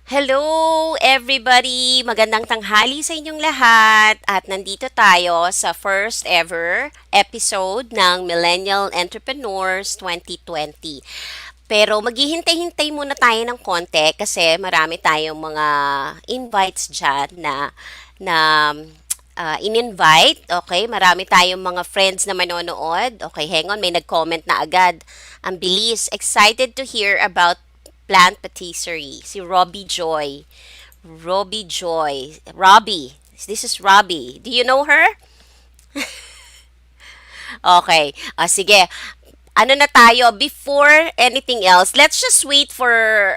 Hello everybody! Magandang tanghali sa inyong lahat at nandito tayo sa first ever episode ng Millennial Entrepreneurs 2020. Pero maghihintay-hintay muna tayo ng konti kasi marami tayong mga invites dyan na in-invite. Okay, marami tayong mga friends na manonood. Okay, hang on, may nag-comment na agad. Ang bilis. Excited to hear about Plant Patisserie. Si Robbie Joy. Robbie Joy. Robbie. This is Robbie. Do you know her? Okay. Sige. Ano na tayo? Before anything else, let's just wait for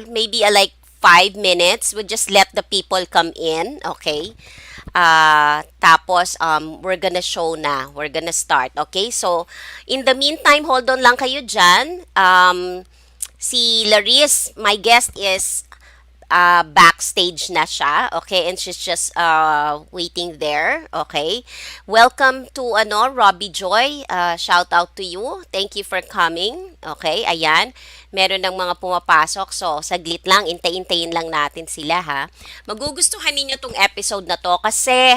maybe like 5 minutes. We'll just let the people come in. Okay? Tapos, we're gonna show na. We're gonna start. Okay? So, in the meantime, hold on lang kayo dyan. Si Laris, my guest is backstage na siya, okay? And she's just waiting there, okay? Welcome to Robbie Joy. Shout out to you. Thank you for coming. Okay, ayan. Meron ng mga pumapasok. So, saglit lang. Intay-intayin lang natin sila, ha? Magugustuhan ninyo tong episode na to kasi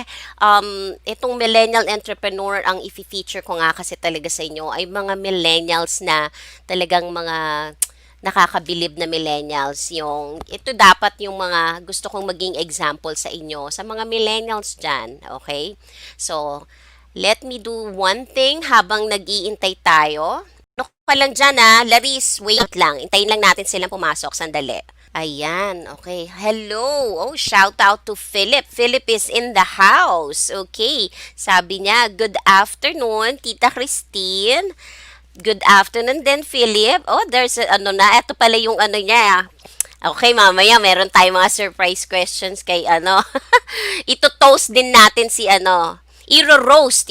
itong millennial entrepreneur ang i-feature ko nga kasi talaga sa inyo ay mga millennials na talagang mga nakakabilib na millennials. Ito dapat yung mga gusto kong maging example sa inyo, sa mga millennials dyan, okay? So, let me do one thing habang nag-iintay tayo. Ano ka lang dyan Laris, wait lang. Intayin lang natin silang pumasok, sandali. Ayan, okay. Hello! Oh, shout out to Philip. Philip is in the house. Okay. Sabi niya, good afternoon, Tita Christine. Good afternoon din, Philip. Oh, there's ito pala yung niya. Okay, mamaya meron tayong mga surprise questions kay Ito-toast din natin si Iro-roast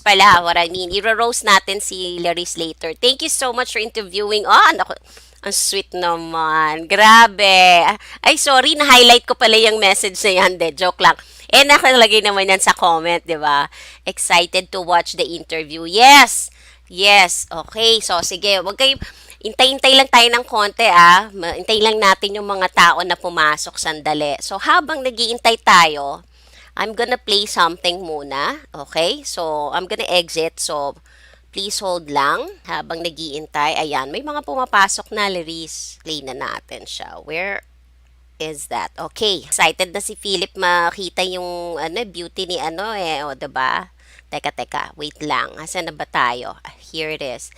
pala, what I mean. Iro-roast natin si Laris later. Thank you so much for interviewing. Oh, naku, ang sweet naman. Grabe. Ay, sorry, na-highlight ko pala yung message na yan. De, joke lang. Nakalagay naman yan sa comment, di ba? Excited to watch the interview. Yes! Yes, okay. So, sige, wag kayo, intay-intay lang tayo ng konti Intay lang natin yung mga tao na pumasok sandali. So, habang nagiintay tayo, I'm gonna play something muna. Okay? So, I'm gonna exit. So, please hold lang habang nagiintay. Ayan, may mga pumapasok na, Laris. Play na natin siya. Where is that? Okay. Excited na si Philip makita yung beauty ni o, diba? Teka, wait lang. Asan na ba tayo? Here it is.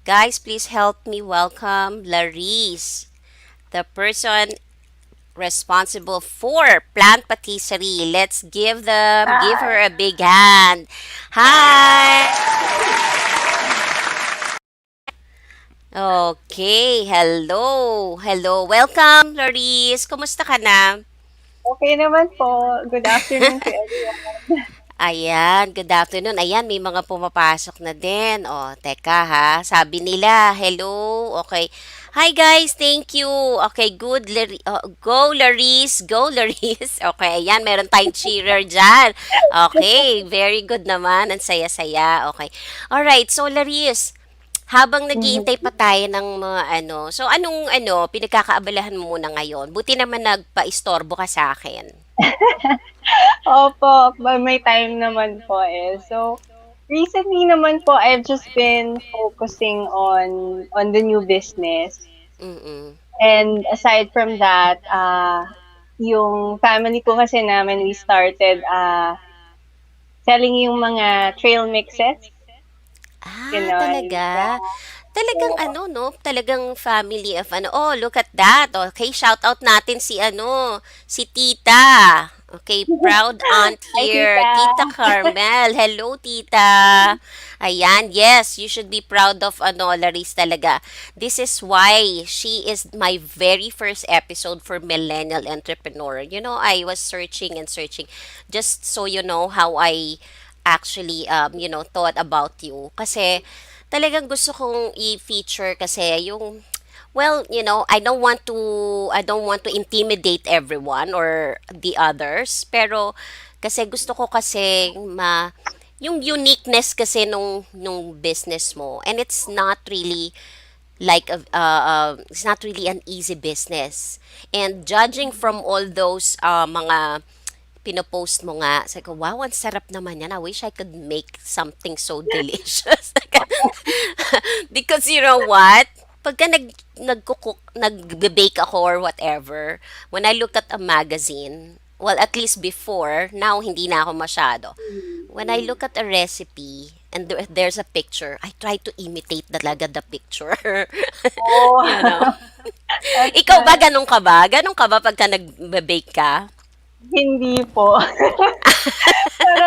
Guys, please help me welcome Laris, the person responsible for Plant Patisserie. Let's give her a big hand. Hi! Okay, hello. Hello. Welcome, Laris. Kumusta ka na? Okay naman po. Good afternoon to everyone. Ayan, good afternoon. Ayan, may mga pumapasok na din. O, teka ha. Sabi nila, hello. Okay. Hi guys, thank you. Okay, good. Go Laris, go Laris. Okay, ayan, meron tayong cheerer dyan. Okay, very good naman. Ang saya-saya. Okay. Alright, so Laris, habang nagiintay Mhm. pa tayo ng mga ano, so anong ano, pinagkakaabalahan mo muna ngayon? Buti naman nagpa-istorbo ka sa akin. Opo, may time naman po eh. So, recently naman po, I've just been focusing on the new business. Mm-mm. And aside from that, yung family po kasi namin, we started selling yung mga trail mixes, gano'n. Talaga? Yeah. Talagang So, ano, no? Talagang family of ano. Oh, look at that. Okay, shout out natin si ano, si Tita. Okay, proud aunt hi, here. tita. Tita Carmel. Hello, Tita. Ayan, yes, you should be proud of ano, Laris talaga. This is why she is my very first episode for Millennial Entrepreneur. You know, I was searching and searching just so you know how I actually thought about you kasi talagang gusto kong i-feature kasi yung well, I don't want to intimidate everyone or the others, pero kasi gusto ko kasi yung uniqueness kasi nung business mo, and it's not really an easy business. And judging from all those mga pinopost mo nga, sabi ko, wow, ang sarap naman yan. I wish I could make something so delicious. Because you know what? Pagka nagbe-bake ako or whatever, when I look at a magazine, well, at least before, now hindi na ako masyado. When I look at a recipe and there's a picture, I try to imitate talaga the picture. you know. Oh, that's Ikaw ba, nice. ganun ka ba? Ganun ka ba pagka nagbe-bake ka? Hindi po. Pero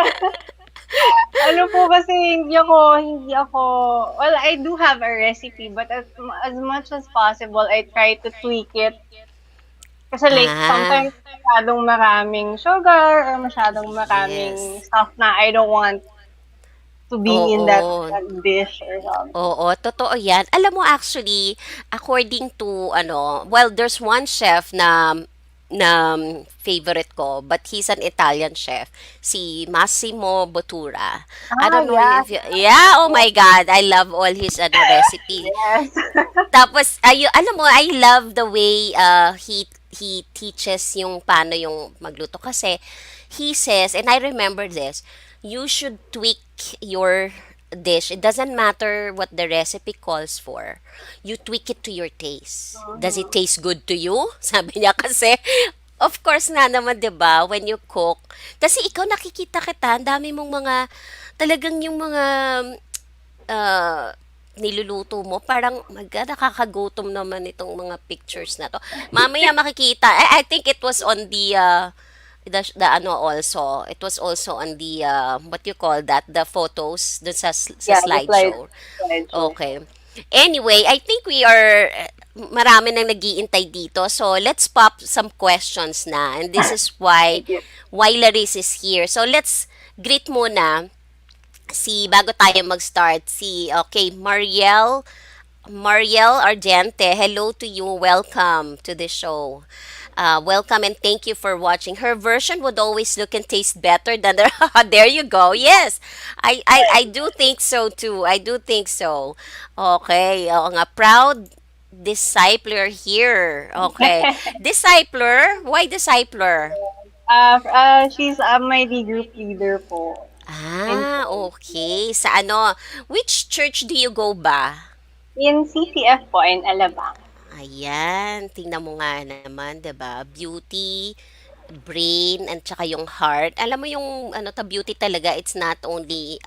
ano po kasi hindi ako well, I do have a recipe, but as much as possible, I try to tweak it. Kasi like, Ah, sometimes masyadong maraming sugar or masyadong maraming yes. stuff na I don't want to be in Oo. that dish or something. Oo, totoo 'yan. Alam mo actually, according to ano, well, there's one chef na favorite ko, but he's an Italian chef, si Massimo Bottura. I Ah, don't know yeah. if yeah, oh my God, I love all his ano recipe. Yes. Tapos, alam mo, I love the way he teaches yung paano yung magluto. Kasi, he says, and I remember this, you should tweak your dish. It doesn't matter what the recipe calls for. You tweak it to your taste. Does it Mhm. taste good to you? Sabi niya kasi, of course nga naman, 'di ba, when you cook. Kasi ikaw nakikita kita, ang dami mong mga, talagang yung mga ah, niluluto mo, parang nakakagutom naman itong mga pictures na to. Mamaya makikita. I think it was on the ano also. It was also on the what you call that, the photos dun sa Yeah, the slideshow. slideshow. Okay. Anyway, I think we are marami nang nag-iintay dito. So, let's pop some questions na. And this is why Thank you. Laris is here. So, let's greet muna bago tayo mag-start, okay, Mariel Argente. Hello to you. Welcome to the show. Welcome and thank you for watching. Her version would always look and taste better than the. There you go. Yes, I do think so too. I do think so. Okay. Oo nga. Proud discipler here. Okay. Discipler? Why discipler? She's my group leader po Okay. Sa ano, which church do you go ba? in CCF po in Alabang. Ayan, tingnan mo nga naman, 'di ba? Beauty, brain, and tsaka yung heart. Alam mo yung ano, beauty talaga, it's not only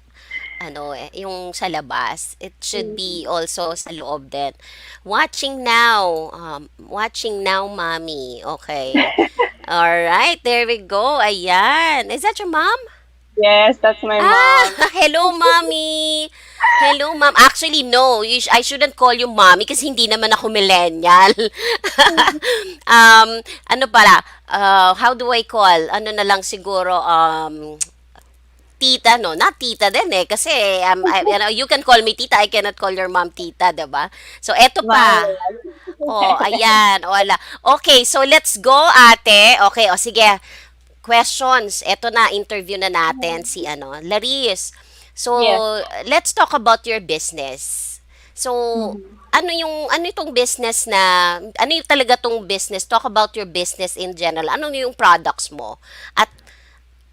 ano, yung sa labas. It should be Mm. also sa loob din. Watching now, mommy. Okay. All right, there we go. Ayan. Is that your mom? Yes, that's my Ah, mom. hello, mommy. Hello, ma'am. Actually, no. I shouldn't call you mommy kasi hindi naman ako millennial. ano pala? How do I call? Ano na lang siguro, tita, no? Not tita din eh. Kasi, you can call me tita, I cannot call your mom tita, diba? So, eto Mami. pa. Oh, ayan. Wala. Okay, so let's go, ate. Okay, o sige. Questions. Eto na, interview na natin si Laris. So, Yes. let's talk about your business. So, Mhm. ano itong business na, ano yung talaga tong business? Talk about your business in general. Ano yung products mo? At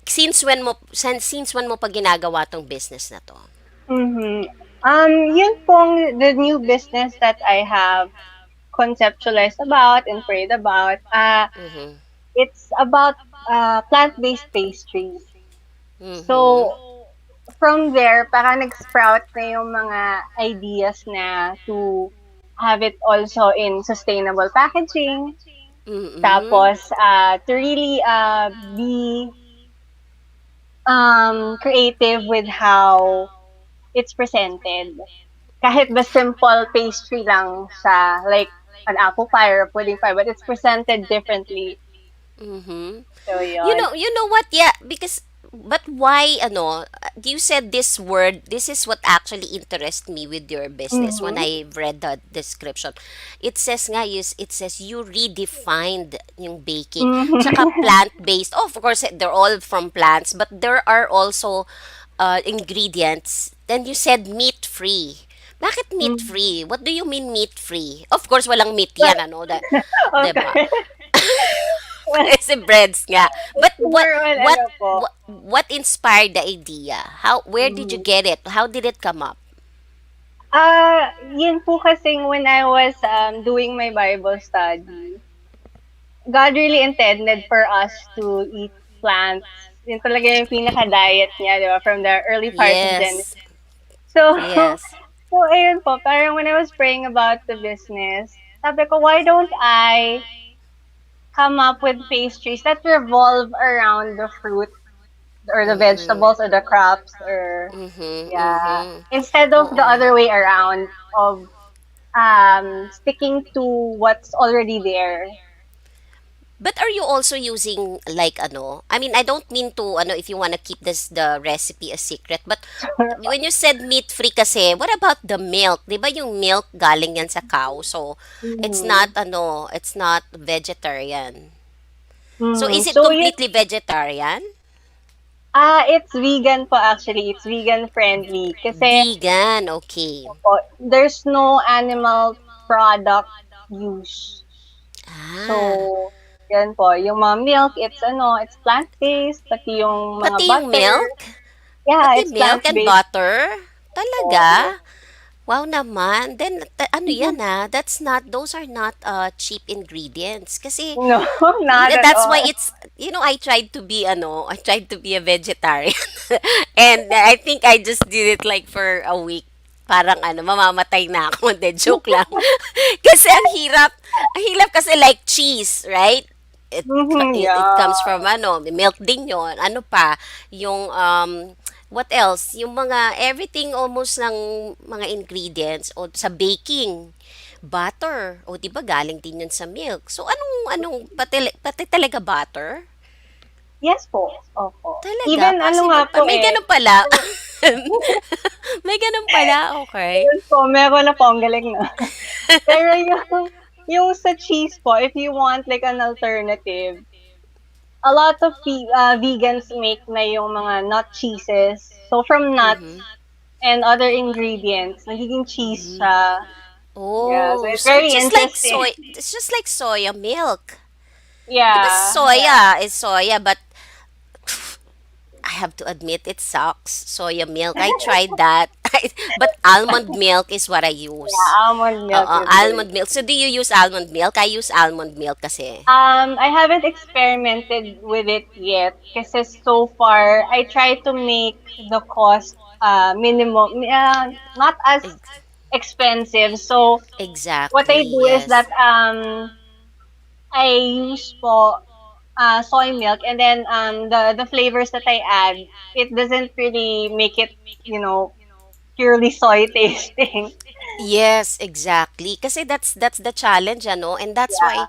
since when mo pa ginagawa tong business na to? Mhm. Yun pong the new business that I have conceptualized about and prayed about. Mhm. It's about plant-based pastries. Mhm. So, from there, parang nag-sprout na yung mga ideas na to have it also in sustainable packaging. Mhm. Tapos, to really be creative with how it's presented. Kahit ba simple pastry lang siya, like an apple pie or a pudding pie, but it's presented differently. Mhm. So, yun. You know what? Yeah, because but why you said this word, this is what actually interests me with your business when Mm-hmm. I read the description. It says nga it says you redefined yung baking. Tsaka Mm-hmm. plant-based. Oh, of course, they're all from plants, but there are also ingredients. Then you said meat-free. Bakit Mm-hmm. meat-free? What do you mean meat-free? Of course, walang meat Well, yan, 'di ba? okay. Well, Kasi breads nga. But more on ano po. what inspired the idea? Where did you Mhm. get it? How did it come up? Yun po kasing when I was doing my Bible study, God really intended for us to eat plants. Yun talaga yung pinaka-diet niya, di ba? From the early part of Genesis. Yes. So, Yes. so ayun po, parang when I was praying about the business, sabi ko, why don't I come up with pastries that revolve around the fruit or the Mm-mm. vegetables or the crops or Mhm. yeah, Mhm. instead of Oo the nga. other way around of sticking to what's already there. But are you also using like I mean, I don't mean to if you want to keep the recipe a secret, but when you said meat free kasi, what about the milk? 'Di ba yung milk galing yan sa cow? So Mhm. it's not vegetarian. So Mhm. is it So yun, completely vegetarian? it's vegan po actually. It's vegan friendly kasi Vegan, okay. po, there's no animal product use. Ah, So, yan po. Yung mga milk, it's plant-based. Pati yung mga pati yung butter. milk? Yeah, Pati it's milk and plant-based butter? po. Talaga? Yes. Wow naman. Then, ano yan those are not cheap ingredients. Kasi, No, not at that's why all. I tried to be a vegetarian. And I think I just did it like for a week. Parang mamamatay na ako. Hindi, joke lang. Kasi ang hirap kasi like cheese, right? Mhm, It comes yeah. from milk din yon. Ano pa, yung what else? Yung mga everything almost ng mga ingredients o sa baking, butter. O di ba galing din yun sa milk. So anong pati talaga butter? Yes po. Opo. Talaga Even ano nga possible pa. po May eh. ganun pala. May ganun pala, okay. Yun po, meron na po. Ang galing na. Pero yung sa cheese po, if you want like an alternative, a lot of vegans make na yung mga nut cheeses. So from nuts Mhm. and other ingredients, nagiging cheese Mhm. siya. Yeah, so Oh, it's so very interesting. it's just like soya milk. 'Di ba Yeah, yeah. soya is soya, but I have to admit it sucks. Soya milk. I tried that. But almond milk is what I Yeah, use. almond milk is good. Almond milk. So do you use almond milk? I use almond milk kasi. I haven't experimented with it yet kasi so far I try to make the cost minimum, not as Ex- expensive. So what exactly, I do is that yes. I use po soy milk and then the flavors that I add, it doesn't really make it, you know, purely soy tasting. Yes, exactly. Kasi that's the challenge, and that's Yeah. why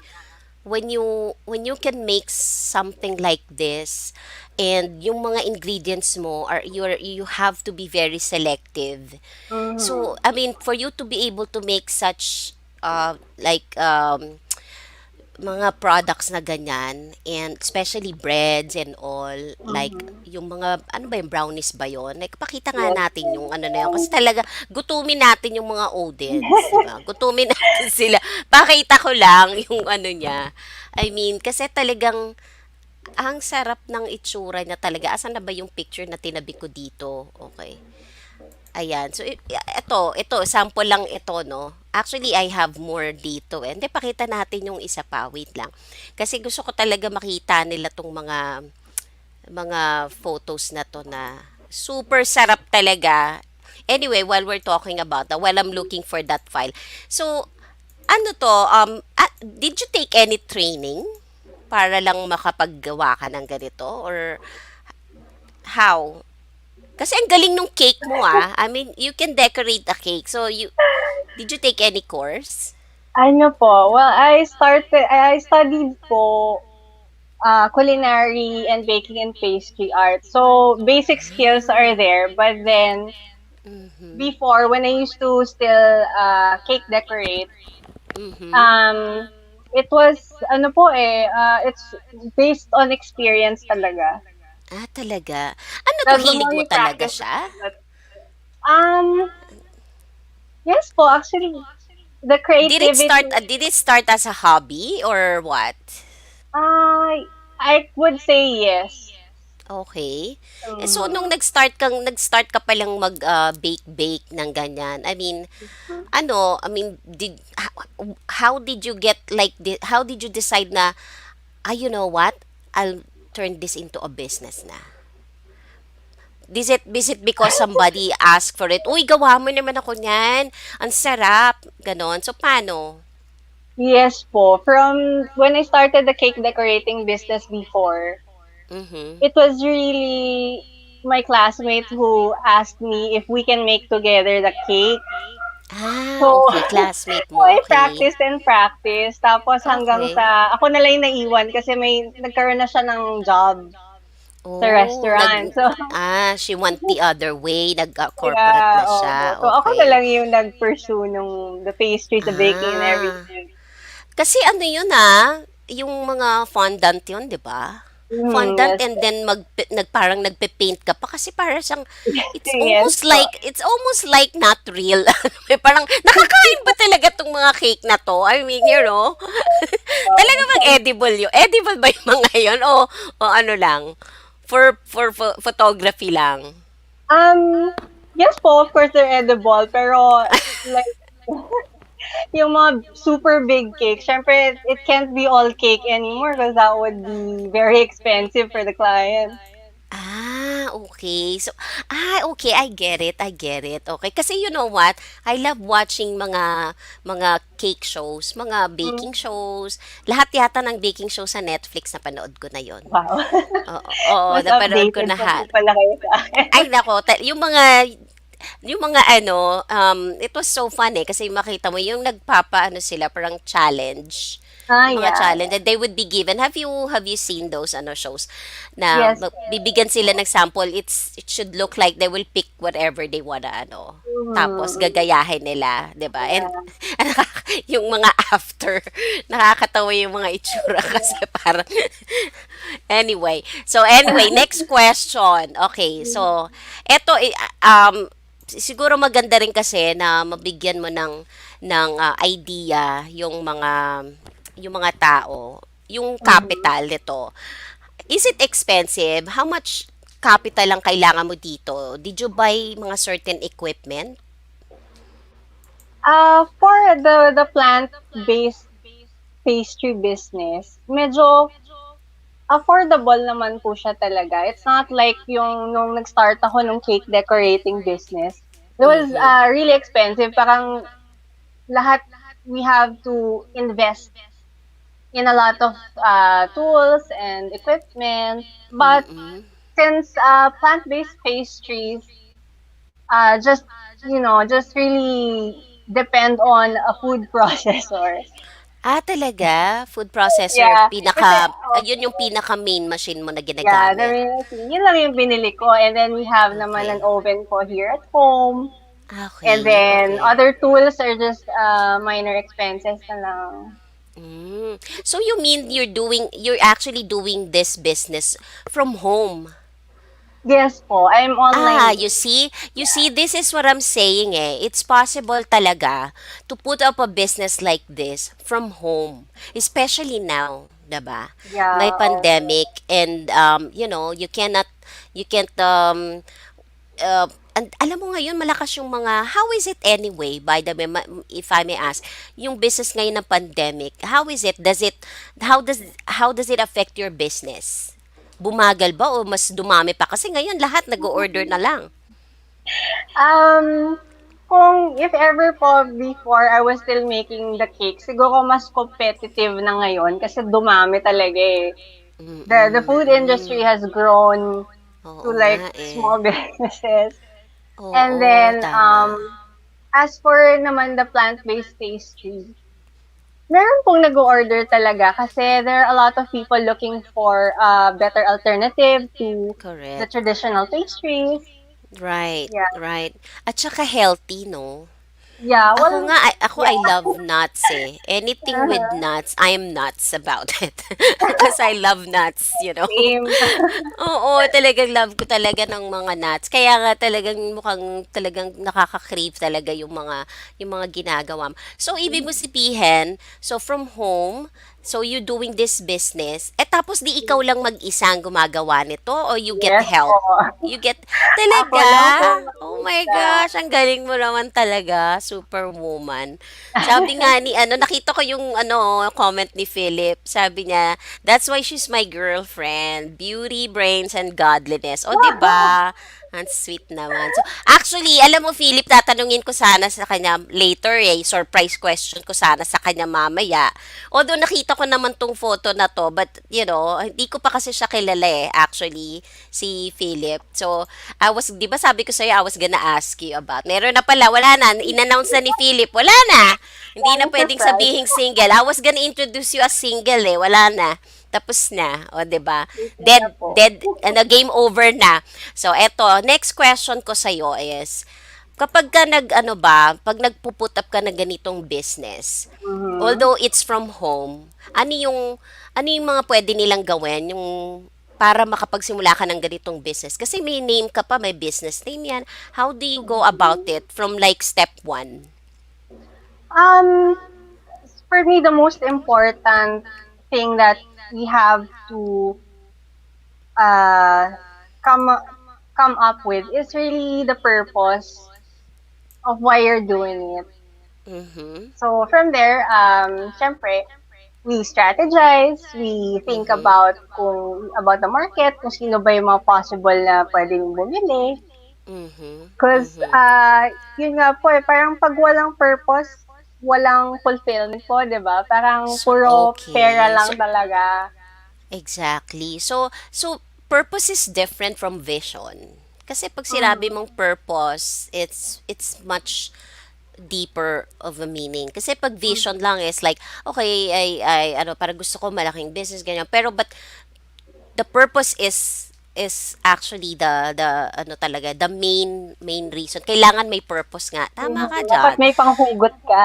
when you can make something like this, and yung mga ingredients mo are you have to be very selective. So Mhm. I mean, for you to be able to make such like mga products na ganyan, and especially breads and all, like Mhm. yung mga ano ba yung brownies ba yon, like pakita nga Yes natin po. yung ano na yun, kasi talaga gutumin natin yung mga audience, di ba, gutumin natin sila, pakita ko lang yung ano niya. I mean, kasi talagang ang sarap ng itsura niya talaga. Asan na ba yung picture na tinabi ko dito? Okay. Ayan. So, ito, sample lang ito, no? Actually, I have more dito. Eh. Hindi, pakita natin yung isa pa. Wait lang. Kasi gusto ko talaga makita nila tong mga photos na to na super sarap talaga. Anyway, while we're talking about that, while I'm looking for that file. So, ano to, did you take any training para lang makapaggawa ka ng ganito? Or how? Kasi ang galing nung cake mo ah. I mean, you can decorate a cake. So, did you take any course? Ano po, well, I studied po culinary and baking and pastry art. So basic skills are there, but then Mm-hmm. before when I used to still cake decorate, Mm-hmm. um, it was ano po it's based on experience talaga. Ah, talaga. Ano to, The hilig more mo you talaga practice, siya? um, yes po, actually, the creativity, Did it start as a hobby or what? I would say yes. Okay. Eh, so, nung Mhm. nag-start ka palang mag-bake ng ganyan, I mean, ano, I mean, how did you get like, how did you decide na, you know what, I'll turn this into a business na? Is it because somebody asked for it? Uy, gawa mo naman ako niyan. Ang sarap. Ganon. So, paano? Yes po. From when I started the cake decorating business before, Mm-hmm. it was really my classmate who asked me if we can make together the cake. Ah, So, okay. Classmate so mo. I Okay. practiced and practiced. Tapos hanggang Okay. sa, ako na lang yung naiwan kasi nagkaroon na siya ng job sa Oh, restaurant. So, she went the other way. Nag-corporate yeah, na oo. siya. So, ako na Okay. lang yung nag-pursue nung the pastries, the baking and Ah. everything. Kasi ano yun yung mga fondant yun, di ba? Fondant, Yes. and then parang nagpe-paint ka pa kasi para siyang Yes po. it's almost like not real. Parang nakakain ba talaga tong mga cake na to? I mean, talaga bang edible yun? Edible ba yung mga yun? O ano lang? For photography lang. Um, yes po, of course they're edible, pero like yung mga super big cake, syempre it can't be all cake anymore because that would be very expensive for the client. Okay. So, okay, I get it. I get it. Okay. Kasi you know what? I love watching mga cake shows, mga Mm, baking shows. Lahat yata ng baking show sa Netflix na panood ko na yon. wow. Oo, oo, Mas napanood ko updated na pa po pala kayo sa akin. ay nako, yung mga ano, it was so fun eh kasi makita mo yung nagpapa ano sila parang challenge. Ah, Yung mga yeah. challenge that they would be given. Have you seen those ano shows na Yes. bibigyan sila ng sample, it should look like they will pick whatever they wanna ano. Tapos Mm, gagayahin nila, 'di ba? And yeah. yung mga after nakakatawa yung mga itsura kasi parang anyway, next question. Okay, so eto siguro maganda rin kasi na mabigyan mo ng idea yung mga tao, yung Mhm. capital nito. Is it expensive? How much capital ang kailangan mo dito? Did you buy mga certain equipment? For the plant-based pastry business, medyo affordable naman po siya talaga. It's not like yung nung nag-start ako nung cake decorating business. It was Mhm. really expensive. Parang lahat we have to invest in a lot of tools and equipment. But Mm-mm. since plant-based pastries just just really depend on a food processor. Ah, talaga? Food processor, Yeah, kasi yun yung pinaka main machine mo na yeah, the ginagamit. main machine, yun lang yung binili ko. And then we have naman Okay. an oven po here at home. And Okay, then okay. other tools are just minor expenses na lang. Mm. So you mean you're actually doing this business from home? Yes po, I'm Ah, online you based. see? You see, this is what I'm saying eh. It's possible talaga to put up a business like this from home. Especially now, 'di ba? May Yeah, pandemic and you can't and alam mo ngayon malakas yung mga how is it anyway by the way if I may ask yung business ngayon ng pandemic how is it how does it affect your business bumagal ba o mas dumami pa kasi ngayon lahat nag-order na lang. Um, kung if ever po before I was still making the cake, siguro mas competitive na ngayon kasi dumami talaga eh. The Mm, food industry has grown to oo nga like eh, small businesses. And oo then tama, as for naman the plant-based pastry, meron pong nag-order talaga kasi there are a lot of people looking for a better alternative to the correct, traditional pastries. right, Yeah. right, at saka healthy no. Yeah, Ako well, nga, ako I yeah. love nuts eh. Anything with nuts, I am nuts about it. Because I love nuts, you know. Same. Oo, talagang love ko talaga ng mga nuts. Kaya nga talagang mukhang talagang nakaka-crave talaga yung mga ginagawa mo. So, ibig mo sabihin, so from home, so you doing this business, eh tapos di ikaw lang mag-isa ang gumagawa nito or you get Yes po. help? You get, Ako talaga? lang po Oh my mag-isa. gosh, ang galing mo naman talaga, superwoman. Sabi nga ni, nakita ko yung, comment ni Philip. Sabi niya, that's why she's my girlfriend. Beauty, brains, and godliness. O, di ba? Ang sweet naman. So, actually, alam mo, Philip, tatanungin ko sana sa kanya later eh. Surprise question ko sana sa kanya mamaya. Although nakita ko naman tong photo na to, but, hindi ko pa kasi siya kilala eh, actually, si Philip. So, di ba sabi ko sa'yo, I was gonna ask you about. Meron na pala, wala na. In-announce na ni Philip, wala na. Hindi na Daming pwedeng surprise. sabihing single. I was gonna introduce you as single eh, wala na. Tapos na, o 'di ba? Waiting na Dead po. dead game over na. So eto, next question ko sa iyo is kapag ka pag nagpuput up ka ng ganitong business, Mhm. although it's from home, ano yung mga pwede nilang gawin yung para makapagsimula ka ng ganitong business? Kasi may name ka pa, may business name yan. How do you go about it from like step one? Um, for me, the most important thing that we have to uh come come up with is really the purpose of why you're doing it. Mhm. So from there, syempre, we strategize, we think Mhm. about the market, kung sino ba yung mga possible na pwedeng bumili. Mhm. Because, Mhm. yun nga po eh, parang pag walang purpose, walang fulfillment po, di ba? Parang So, puro pera okay. So, lang talaga. exactly. So purpose is different from vision. Kasi pag sinabi Mhm. mong purpose, it's much deeper of a meaning. Kasi pag vision lang is like, okay, parang gusto ko malaking business, ganyan. Pero but the purpose is actually the talaga the main reason kailangan may purpose nga tama ka Dapat diyan. may panghugot ka.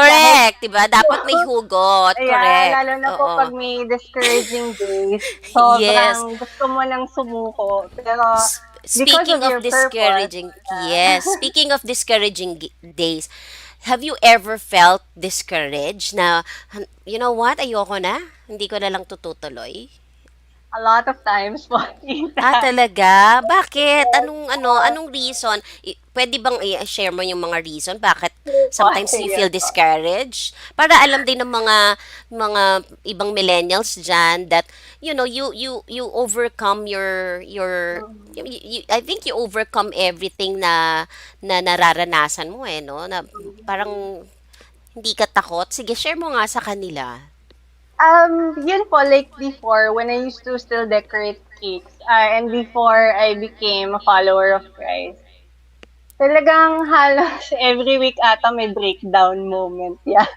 Kahit, Correct, 'di ba? Dapat may hugot, ayan, correct. lalo na po Oo. pag may discouraging days, Yes. sobrang gusto mo nang sumuko. Pero, because Speaking of of your purpose, discouraging, yes, speaking of discouraging days, have you ever felt discouraged na, you know what, ayoko na, hindi ko na lang tututuloy? a lot of times po, Ah, tita. talaga? Bakit? Yes po. Anong reason? Pwede bang i-share mo yung mga reason bakit Sige po, sometimes you sige feel po. discouraged? Para alam din ng mga ibang millennials diyan that you overcome I think you overcome everything na nararanasan mo eh no na parang hindi ka takot. Sige, share mo nga sa kanila. Yun po, like before, when I used to still decorate cakes, and before I became a follower of Christ, Talagang halos every week ata may breakdown moment, yeah.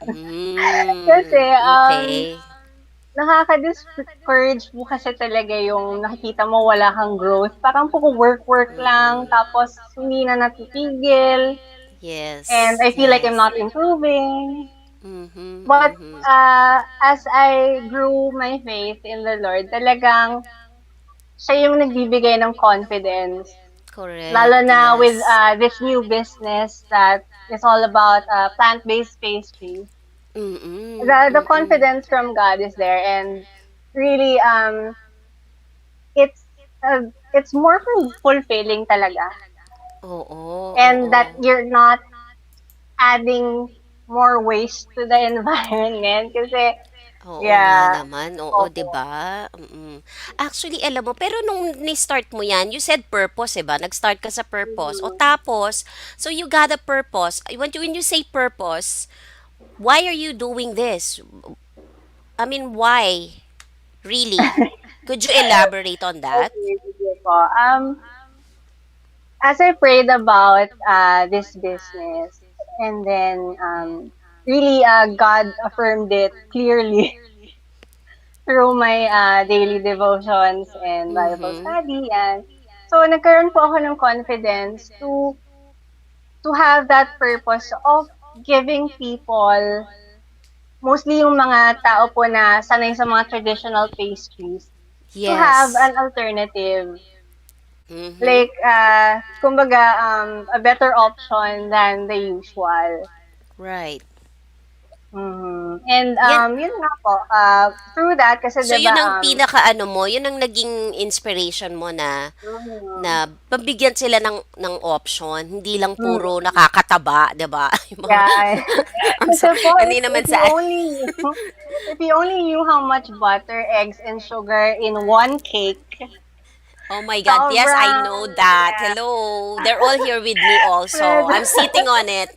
Kasi, Okay. nakaka-discourage po kasi talaga yung nakikita mo wala kang growth. Parang puro work-work lang, tapos hindi na natitigil, and Yes, I feel like I'm yes. not improving. Mm-hmm, But, mm-hmm. as I grew my faith in the Lord, talagang siya yung nagbibigay ng confidence. Lalo Correct, na with yes. this new business that is all about plant-based pastries. Mm-mm, The mm-mm. confidence from God is there, and really it's it's more fulfilling talaga, Oo, and that oo. you're not adding more waste to the environment kasi Oo nga yeah, naman, oo, 'di opo. ba? Actually, alam mo, pero nung ni-start mo 'yan, you said purpose, 'di ba? Nag-start ka sa purpose. O Mhm. tapos, so you got a purpose. When you say purpose, why are you doing this? I mean, why? Really? Could you elaborate on that? Okay, sige po. As I prayed about this business, and then really God affirmed it clearly through my daily devotions and Bible Mhm. study, and so nagkaroon po ako ng confidence to have that purpose of giving people, mostly yung mga tao po na sanay sa mga traditional pastries, to have Yes. an alternative. Mhm. Like, kumbaga, a better option than the usual. Right. And, Yan, yun nga po, through that, kasi so 'di ba, yun ang pinaka-ano mo, yun ang naging inspiration mo na mhm, na pabigyan sila ng option, hindi lang puro mm, nakakataba, 'di ba? Yung mga yeah. I'm Kasi sorry, po, hindi naman sa if you only knew how much butter, eggs, and sugar in one cake, Oh my God. Yes, I sobrang, know that. yeah, Hello. They're all here with me also. medyo, I'm sitting on it.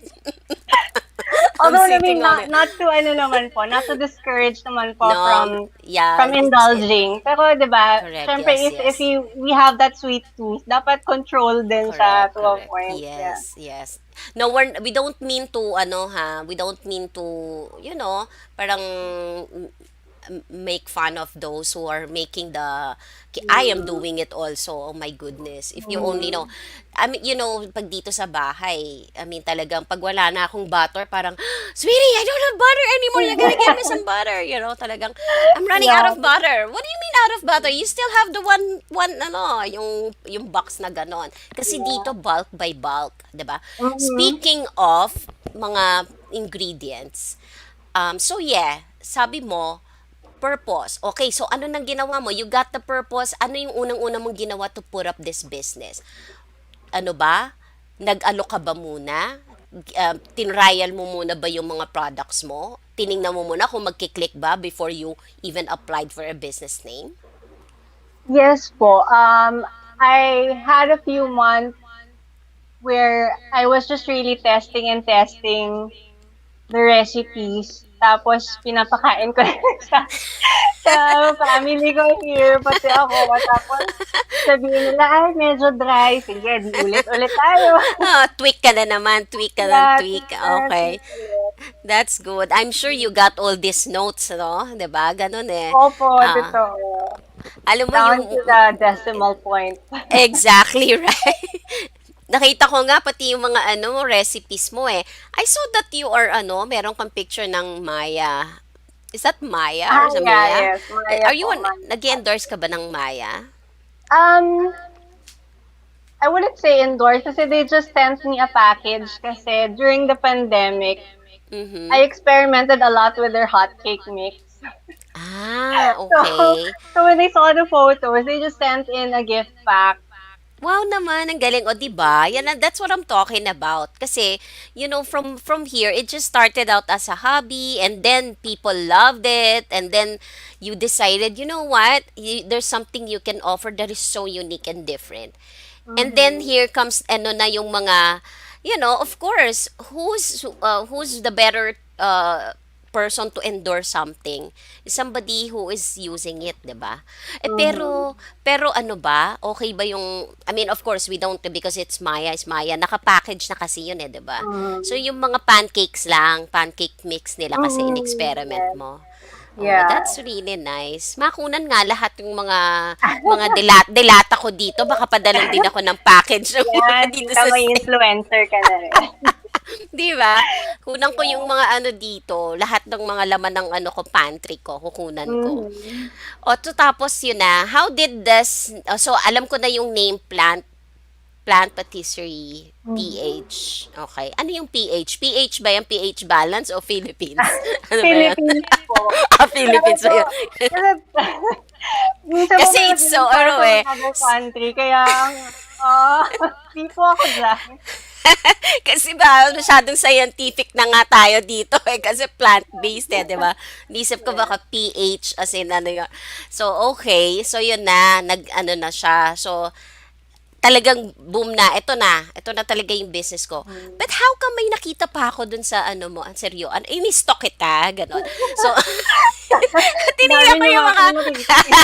I'm although, I mean, sitting on it. not to ano naman po, not to discourage naman po No, yeah, from it's indulging. Pero 'di ba, correct. syempre Yes, if yes. we have that sweet tooth, dapat control din siya Correct, to a correct. point. Yeah. Yes, yes. No, we don't mean to, ano ha, we don't mean to, parang make fun of those who are making I am Mm. doing it also. Oh my goodness. If you only know. Mm. I mean, pag dito sa bahay, I mean, talagang pag wala na akong butter, parang, sweetie, I don't have butter anymore. You gotta get me some butter. Talagang, I'm running out Yeah. of butter. What do you mean out of butter? You still have the yung box na ganon. Kasi Yeah. dito, bulk by bulk, 'di ba? Mhm. Speaking of mga ingredients, so yeah, sabi mo, purpose. Okay, so ano nang ginawa mo? You got the purpose. Ano yung unang-una mong ginawa to put up this business? Ano ba? Nag-alok ka ba muna? Tinrial mo muna ba yung mga products mo? Tiningnan mo muna kung magkiklik ba before you even applied for a business name? Yes po. I had a few months where I was just really testing and testing the recipes. Tapos pinapakain ko sa sa family ko here, pati ako. Tapos sabihin nila, ay, medyo dry. Sige, di ulit-ulit tayo. Tweak ka na naman. Tweak ka na, Yeah, tweak. tweet na, Okay. tweet ulit. That's good. I'm sure you got all these notes, no? 'Di ba? Ganun eh. Opo, Ah, totoo. alam mo Down yung to the decimal point. exactly right. Nakita ko nga pati yung mga recipes mo eh. I saw that you are meron kang picture ng Maya. Is that Maya or sa Yeah, Mia? yes. Maya Are you po, Maya. nag-endorse ka ba ng Maya? Um, I wouldn't say indoors kasi they just sent me a package kasi during the pandemic, I Mhm. experimented a lot with their hot cake mix. Ah, So, okay. so when they saw the photos, they just sent in a gift pack. Wow naman, ang galing. O, di ba? Yan, that's what I'm talking about. Kasi, from here, it just started out as a hobby and then people loved it and then you decided, you know what? There's something you can offer that is so unique and different. And then Mm-hmm. here comes na yung mga, of course, who's the better person to endorse something is somebody who is using it, 'di ba? Mhm. Pero ano ba? Okay ba yung I mean, of course, we don't because it's Maya. Naka-package na kasi yun eh, 'di ba? So Mhm. yung mga pancakes lang, pancake mix nila kasi Mhm. in-experiment Yes. mo. Oh, Yeah. that's really nice. Makunan nga lahat yung mga delata ko dito. Baka padalan din ako ng package ng mga Yan, dito tita sa may influencer ka na rin. 'di ba? Kunan ko yung Yeah. mga ano dito, lahat ng mga laman ng ano ko, pantry ko, kukunan ko. Mhm. O to tapos yun na, how did this, so alam ko na yung name Plant Patisserie Mhm. PH. Okay. Ano yung PH? PH ba yung PH Balance o Philippines? Ano ba yan? Philippines po. Ah, Pero Philippines po, ba yun? kasi minsan po Kasi may it's so, mag-inquire ano from eh, another country, kaya ah, di po ako dyan. kasi ba, masyadong scientific na nga tayo dito eh, kasi plant-based eh, di ba? Naisip ko Yes. baka PH as in ano yun. So, okay. So, yun na, ano na siya. So, talagang boom na. Ito na. Ito na talaga yung business ko. Mm. But how come may nakita pa ako dun sa ano mo? Ang seryo. Ano, ini-stock kita. Ganon. So, Dami tinignan ko niyo yung nga mga, pong nakikita.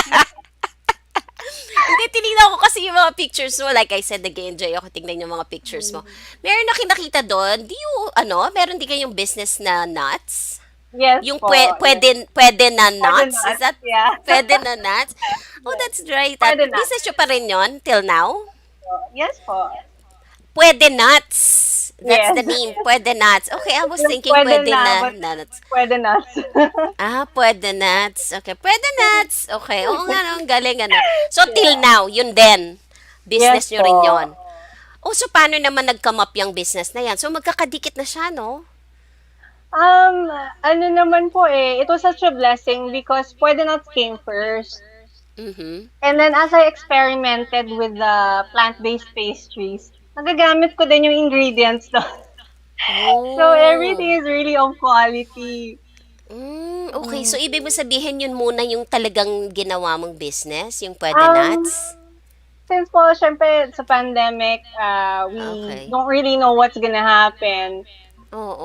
hindi, tinignan ko kasi yung mga pictures mo. Like I said, nag-enjoy ako tingnan yung mga pictures mo. Mm. Meron na kinakita doon. Do you, ano, meron din kayong business na nuts? Yes Yung po, yes. pwede na Pwede nuts? Is not, that, yeah. pwede na nuts? Oh, Yes. that's right. At Pwede not. business nyo pa rin yon till now? Yes po. Pwede nuts. That's the Yes. name. Pwede nuts. Okay, I was Yung thinking pwede pwede na, na but nuts. pwede not. Ah, pwede nuts. Okay, pwede nuts. Okay, oo nga, no, ang galing ano. So, till Yeah. now, yun din. Yes Business nyo rin po. yon. Oh, so paano naman nag-come up yung business na yan? So, magkakadikit na siya, no? Um, ano naman po eh, it was such a blessing because pwede not came first. Mm-hmm. And then as I experimented with the plant-based pastries, nagagamit ko din yung ingredients doon. So Oh. everything is really of quality. Okay. So, Mm. ibig mo sabihin yun muna yung talagang ginawa mong business? Yung pwede Um, nuts? since po, syempre, sa pandemic, we Okay. don't really know what's gonna happen.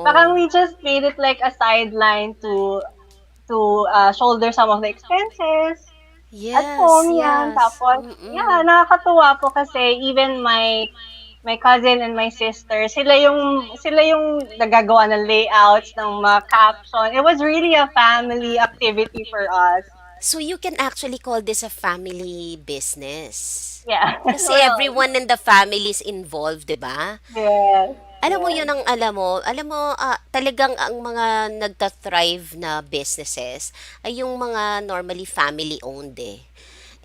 Parang Oo. we just made it like a sideline to shoulder some of the expenses at Yes, home yan. yes. Tapos, yeah, Mm-mm. nakakatuwa po kasi even my cousin and my sister, sila yung nagagawa ng layouts, ng mga caption. It was really a family activity for us. So you can actually call this a family business. Yeah. Kasi Well, everyone in the family is involved, 'di ba? yes, Alam mo yes. 'yun ang alam mo talagang ang mga nagta-thrive na businesses ay yung mga normally family owned eh.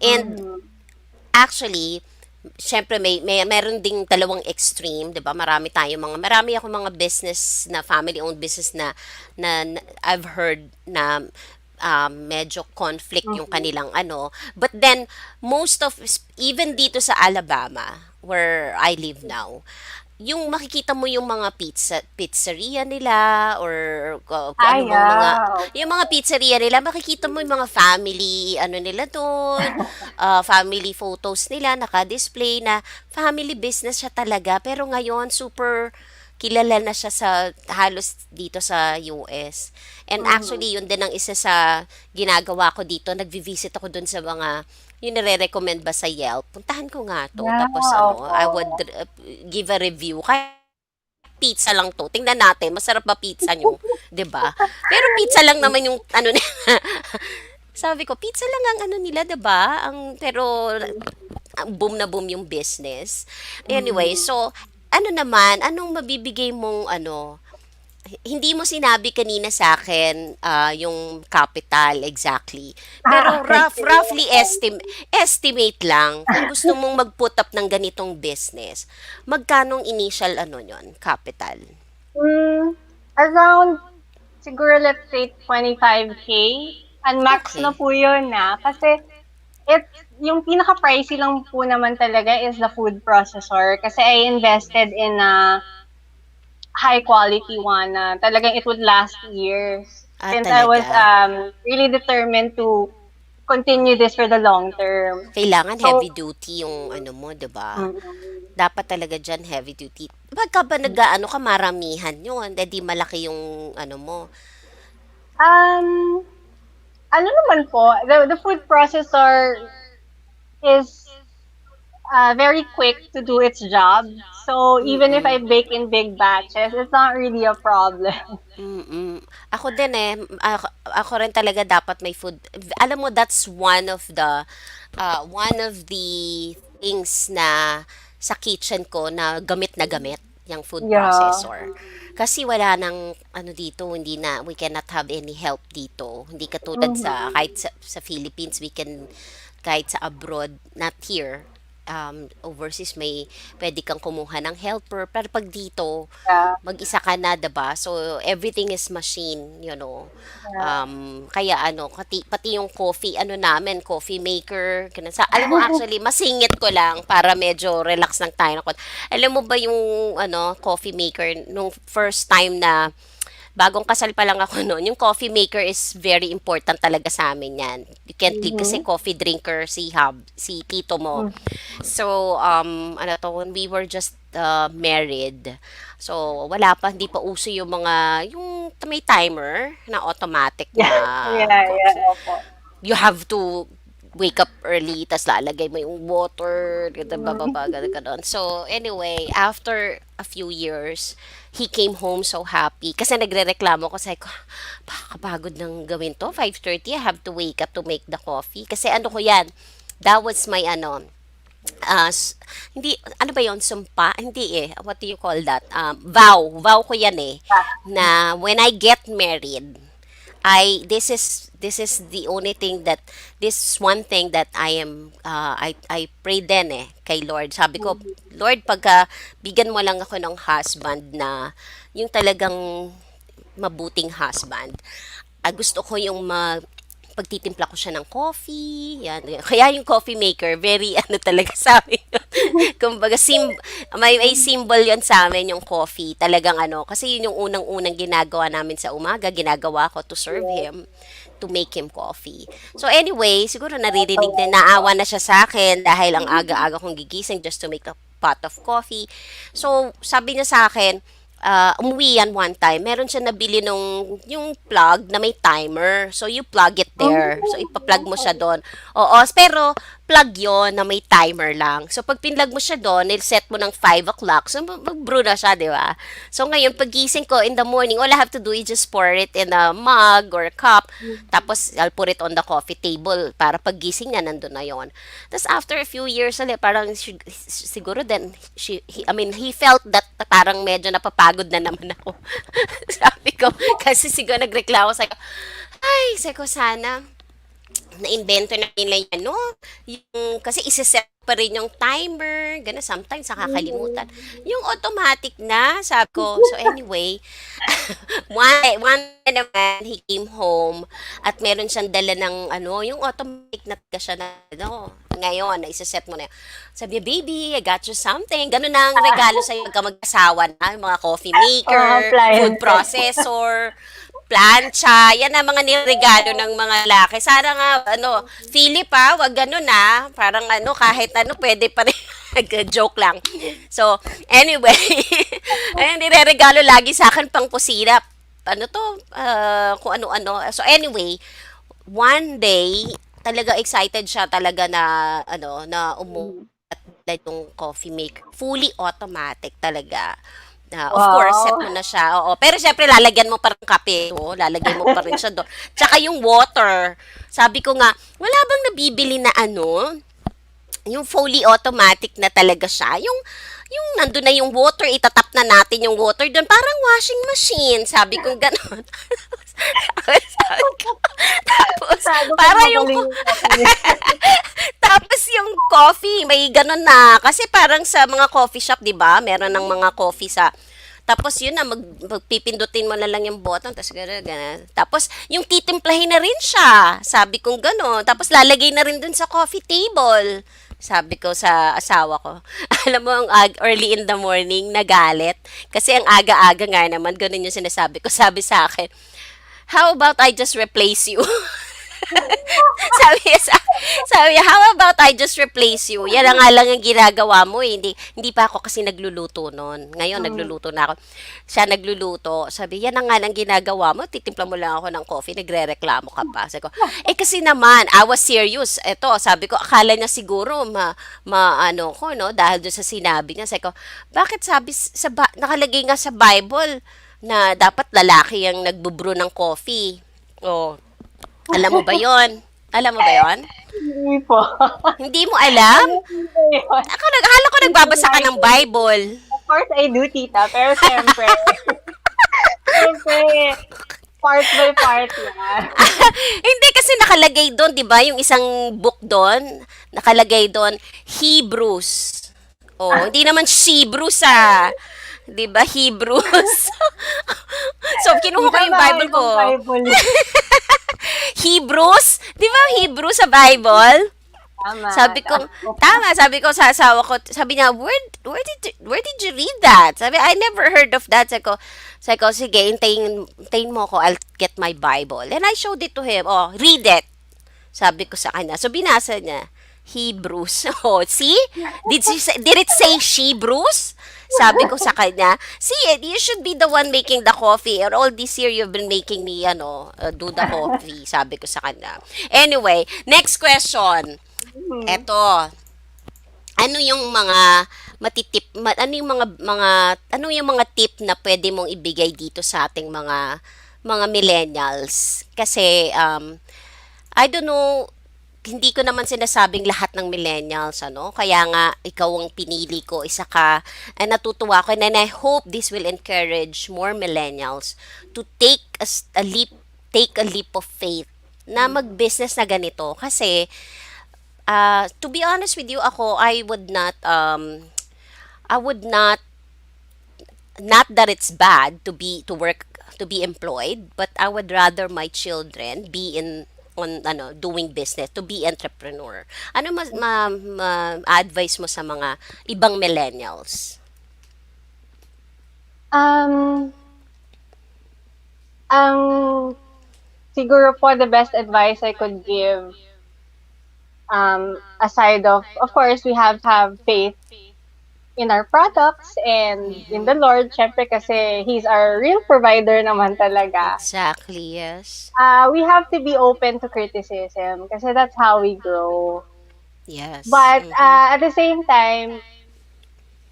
And Mhm. actually, syempre meron ding dalawang extreme, 'di ba? Marami ako mga business na family owned business na I've heard na medyo conflict yung Mhm. kanilang ano. But then even dito sa Alabama where I live now, yung makikita mo yung mga pizzeria nila or kung Ah, ano bang mga yeah. yung mga pizzeria nila makikita mo yung mga family ano nila doon, family photos nila naka-display na family business siya talaga pero ngayon super kilala na siya sa halos dito sa US. And Mhm. actually, yun din ang isa sa ginagawa ko dito. Nagvi-visit ako dun sa mga yung nire-recommend ba sa Yelp. Puntahan ko nga to. Yeah, Tapos ano, I would opo. give a review. Kahit pizza lang to. Tingnan natin, masarap ba pizza nyo? 'Di ba? Pero pizza lang naman yung ano sabi ko, pizza lang ang ano nila, 'di ba? Pero boom na boom yung business. Anyway, Mhm. so ano naman, anong mabibigay mong ano, hindi mo sinabi kanina sa akin yung capital exactly. Pero Okay, sige. estimate lang kung gusto mong mag-put up ng ganitong business. Magkano ang initial ano yon, capital? Around siguro let's say 25K. Unmax na Okay. po yun na. Kasi yung pinaka-pricey lang po naman talaga is the food processor. Kasi I invested in a high quality one na talagang it would last years. Ah, Since I was talaga. really determined to continue this for the long term. Kailangan So, heavy duty yung ano mo, 'di ba? mm, Dapat talaga diyan heavy duty. Pagka ba nag-aano ka maramihan 'yun, hindi malaki yung ano mo. Um, ano naman po, the food processor is very quick to do its job. So even if I Mm-mm. bake in big batches, it's not really a problem. Mm. Ako din eh, ako rin talaga dapat may food. Alam mo, that's one of the things na sa kitchen ko na gamit yung food Yeah. processor. Kasi wala nang ano dito, hindi na, we cannot have any help dito. Hindi katulad sa, Mm-hmm. kahit sa Philippines, we can, kahit sa abroad, not here, overseas may pwede kang kumuha ng helper pero pag dito Yeah. mag-isa ka na, 'di ba? So everything is machine, you know. Yeah. Kaya ano, pati yung coffee, ano namin, coffee maker, ganun. Alam mo, actually, masingit ko lang para medyo relax lang tayo. Alam mo ba yung ano, coffee maker, nung first time na bagong kasal pa lang ako noon, yung coffee maker is very important talaga sa amin yan. You can't leave kasi Mm-hmm. coffee drinker si tito mo. So, ano to, when we were just married, so wala pa, hindi pa uso yung mga, yung may timer na automatic Yeah. na Yeah. Yeah. coffee. Opo. You have to wake up early, tas lalagay mo yung water, ganda, Mm. bababa, ganda, ganon. So, anyway, after a few years, he came home so happy. Kasi nagre-reklamo ko, sabi ko, pakakapagod ng gawin to, 5:30, I have to wake up to make the coffee. Kasi ano ko yan, that was my ano, hindi, ano ba yon, sumpa? Hindi eh, what do you call that? Vow ko yan eh, Ah. na when I get married, this is the only thing that this is one thing that I pray din eh kay Lord. Sabi ko, Mhm. Lord, pagka bigyan mo lang ako ng husband na yung talagang mabuting husband. Gusto ko yung pagtitimpla ko siya ng coffee, yan. Kaya yung coffee maker, very ano talaga sa amin yun. Kumbaga, may symbol yun sa amin, yung coffee. Talagang ano, kasi yun yung unang-unang ginagawa namin sa umaga, ginagawa ko to serve Yeah. him, to make him coffee. So anyway, siguro naririnig din, Oh. naawa na siya sa akin dahil ang aga-aga kong gigising just to make a pot of coffee. So, sabi niya sa akin, umuwi yan one time, meron siya nabili nung yung plug na may timer. So, you plug it there. So, ipa-plug mo siya doon. Oo, pero plug yon na may timer lang. So, pag pinlug mo siya doon, set mo ng 5 o'clock. So, mag-brew na siya, di ba? So, ngayon, pagising ko in the morning, all I have to do is just pour it in a mug or a cup. Tapos, I'll put it on the coffee table para paggising niya, nandun na yon. Tapos, after a few years ulit, parang siguro then, I mean, he felt that parang medyo napapagod na naman ako. Sabi ko, kasi siguro nagreklamo sa sabi ko, sana na-invento na nila yan, no? Yung, kasi isa-set pa rin yung timer, gano'n, sometimes nakakalimutan. Mhm. Yung automatic na, sabi ko. So anyway, one day naman, he came home at meron siyang dala ng ano, yung automatic na taga siya na, ano, ngayon, na isa-set mo na yun. Sabi niya, baby, I got you something. Ganun na ang regalo sa'yo pagka mag-asawa na, yung mga coffee Mga maker, food appliances. processor, plancha, yan ang mga niregalo ng mga laki. Sana nga, ano, Philip wag ganun parang ano, kahit ano, pwede pa rin. Joke lang. So, anyway, ayun, nireregalo lagi sa akin pang kusina. Ano to, kung ano-ano. So, anyway, one day, talaga excited siya talaga na, ano, na Mhm. yung coffee maker. Fully automatic talaga. Of course, set Wow. mo na siya. Oo. Pero syempre, lalagyan mo pa rin kape. Oo, lalagay mo pa rin siya doon. Tsaka yung water. Sabi ko nga, wala bang nabibili na ano? Yung fully automatic na talaga siya. Yung nandun na yung water, itatap na natin yung water doon. Parang washing machine. Sabi ko gano'n. Sabi ko. Tapos, Masyado pong para yung magaling yung coffee. tapos yung coffee, may ganun na. Kasi parang sa mga coffee shop, di ba? Meron ng mga coffee sa... Tapos yun na, magpipindutin mo na lang yung button, tapos gano'n, gano'n. Tapos yung titimplahin na rin siya. Sabi kong gano'n. Tapos lalagay na rin dun sa coffee table. Sabi ko sa asawa ko. Alam mo, ang early in the morning, nagalit. Kasi ang aga-aga nga naman, ganun yung sinasabi ko. Sabi sa akin, how about I just replace you? sabi niya sabi niya, how about I just replace you? Yan ang nga lang ang ginagawa mo eh. Hindi pa ako kasi nagluluto noon. Ngayon, Mm. nagluluto na ako. Siya nagluluto. Sabi, yan ang nga lang ginagawa mo. Titimpla mo lang ako ng coffee. Nagre-reklamo ka pa. Sabi ko, eh kasi naman, I was serious. Eto, sabi ko, akala niya siguro ano ko, no? Dahil doon sa sinabi niya. Sabi ko, bakit sabi, nakalagay nga sa Bible na dapat lalaki ang nagbubrew ng coffee. Oh, alam mo ba yon? Alam mo ba yon? Hindi po. Hindi mo alam? Ano po yun? Akala ko Hindi nagbabasa ka ng Bible. Bible. Of course, I do, tita. Pero siyempre, part by part yan. Hindi kasi nakalagay doon, 'di ba? Yung isang book doon, nakalagay doon Hebrews. Oh, hindi naman Hebrews ah. 'Di ba? Hebrews. So, kinuha ko Tita, yung baka Bible ko. ibang Bible yun. Hebrews? 'Di ba Hebrews sa Bible? Tama, Sabi ko, tama. tama, sabi ko sa asawa ko, sabi niya, where did you read that? Sabi, I never heard of that. Sabi ko, sige, hintayin mo ko, I'll get my Bible. And I showed it to him. Oh, read it. Sabi ko sa kanya. So, binasa niya. Hebrews. Oh, see? Did it say Hebrews? Sabi ko sa kanya, see, you should be the one making the coffee. And all this year, you've been making me, do the coffee. Sabi ko sa kanya. Anyway, next question. Mhm. Eto, ano yung mga ano yung ano yung mga tip na pwede mong ibigay dito sa ating mga millennials? Kasi I don't know, hindi ko naman sinasabing lahat ng millennials, ano? Kaya nga, ikaw ang pinili ko, isa ka, ay natutuwa ko, and I hope this will encourage more millennials to take a leap of faith na mag-business na ganito. Kasi, to be honest with you, ako, I would not that it's bad to work, to be employed, but I would rather my children be doing business, to be entrepreneur. Ano advice mo sa mga ibang millennials? Um, ang siguro po the best advice I could give, aside of course, we have to have faith in our products and in the Lord, syempre kasi He's our real provider naman talaga. Exactly, yes. We have to be open to criticism kasi that's how we grow. Yes. But Mm-hmm. at the same time,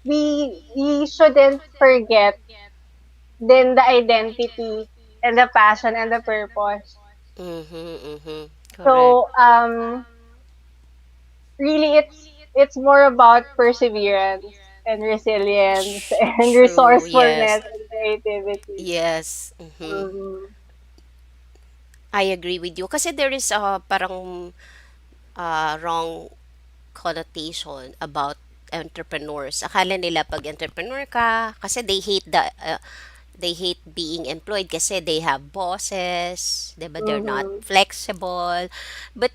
we shouldn't forget then the identity and the passion and the purpose. Mm-hmm. Mm-hmm. Correct. So really it's more about perseverance and resilience and True, yes. resourcefulness and creativity. Yes. Mm-hmm. Mhm. I agree with you. Kasi there is parang wrong connotation about entrepreneurs. Akala nila pag entrepreneur ka, kasi they hate being employed kasi they have bosses, 'di ba? They're not Mhm. flexible. But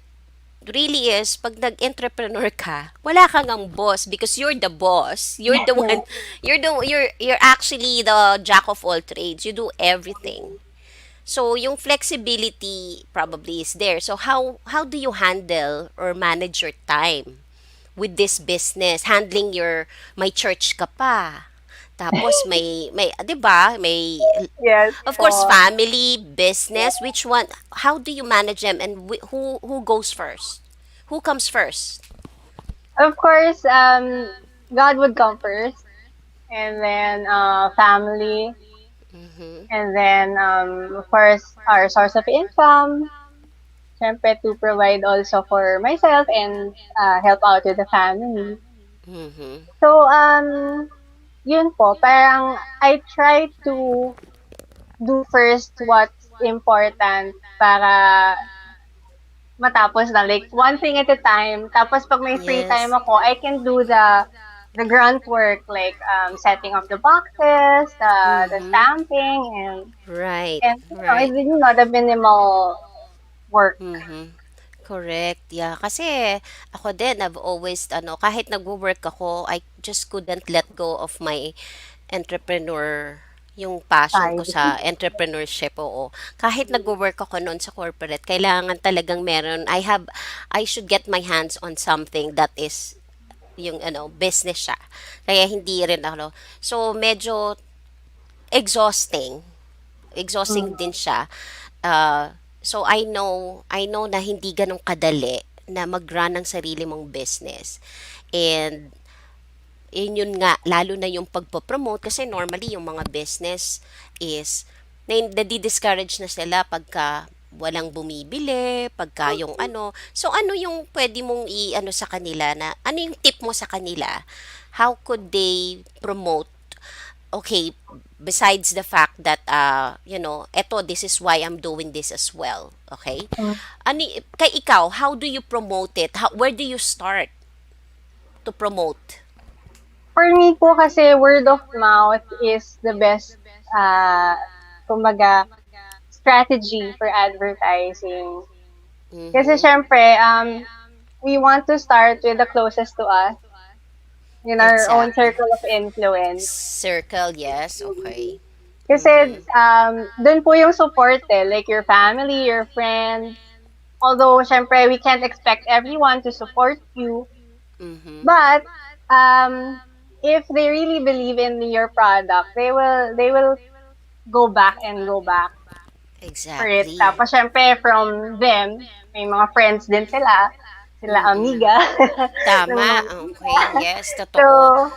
really is, pag nag-entrepreneur ka, wala kang ang boss because you're the boss. You're the one, you're actually the jack of all trades. You do everything. So, yung flexibility probably is there. So, how do you handle or manage your time with this business? Handling may church ka pa. Tapos may 'di ba? May Yes of course po. family, business, which one, how do you manage them, and who goes first? Who comes first? Of course, God would come first, and then family, Mhm. and then of course our source of income. Siyempre to provide also for myself and help out with the family. Mhm. So yun po, parang I try to do first what's important para matapos na. Like, one thing at a time. Tapos, pag may free time Yes. ako, I can do the grunt work, like setting up the boxes, the Mhm. stamping, Right. and Right. the minimal work. Mhm. Correct. Yeah, kasi ako din, I've always kahit nagwo-work ako, I just couldn't let go of my entrepreneur, yung passion ko Side. sa entrepreneurship, oo. Kahit nagwo-work ako noon sa corporate, kailangan talagang meron, I should get my hands on something that is yung business siya. Kaya hindi rin ako. So, medyo exhausting. Exhausting Mm. din siya. So I know na hindi ganun kadali na mag-run ng sarili mong business. And yun nga, lalo na yung pagpo-promote kasi normally yung mga business is nadi-discourage na sila pagka walang bumibili, pagka yung ano. So ano yung pwede mong i-ano sa kanila na ano yung tip mo sa kanila? How could they promote, okay, besides the fact that eto, this is why I'm doing this as well, okay? Mm. Kay ikaw, how do you promote it? Where do you start to promote? For me po kasi word of mouth is the best, uh, kumbaga, strategy for advertising. Kasi Mhm. syempre, we want to start with the closest to us in our own Exactly. circle of influence. Circle, yes, okay. Kasi Mhm. dun po yung support like your family, your friends. Although, syempre, we can't expect everyone to support you. Mhm. But, if they really believe in your product, they will go back and go back for it. Exactly. Tapos, syempre, from them, may mga friends din sila. Sila Mm. amiga. ng Tama, mga, okay. Yes, so, totoo.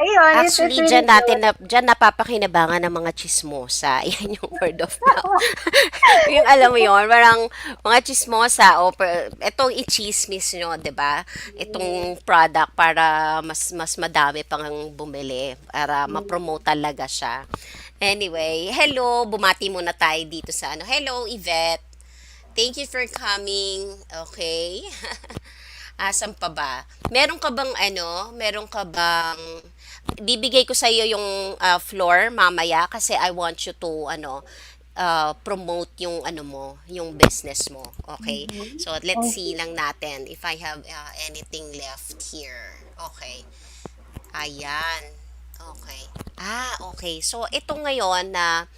ayun, it's Actually, really good. dyan napapakinabangan ng mga chismosa. Yan yung word of mouth. Yung alam mo yon, parang mga chismosa o etong i-chismis nyo, 'di ba? Itong product para mas madami pang bumili para ma-promote talaga siya. Anyway, hello, bumati muna tayo dito sa ano. Hello, Yvette. Thank you for coming. Okay. Asan pa ba? Meron ka bang bibigay ko sa iyo yung floor mamaya kasi I want you to promote yung yung business mo. Okay? Mhm. So let's see Okay. lang natin if I have anything left here. Okay. Ayan. Okay. Okay. So ito ngayon na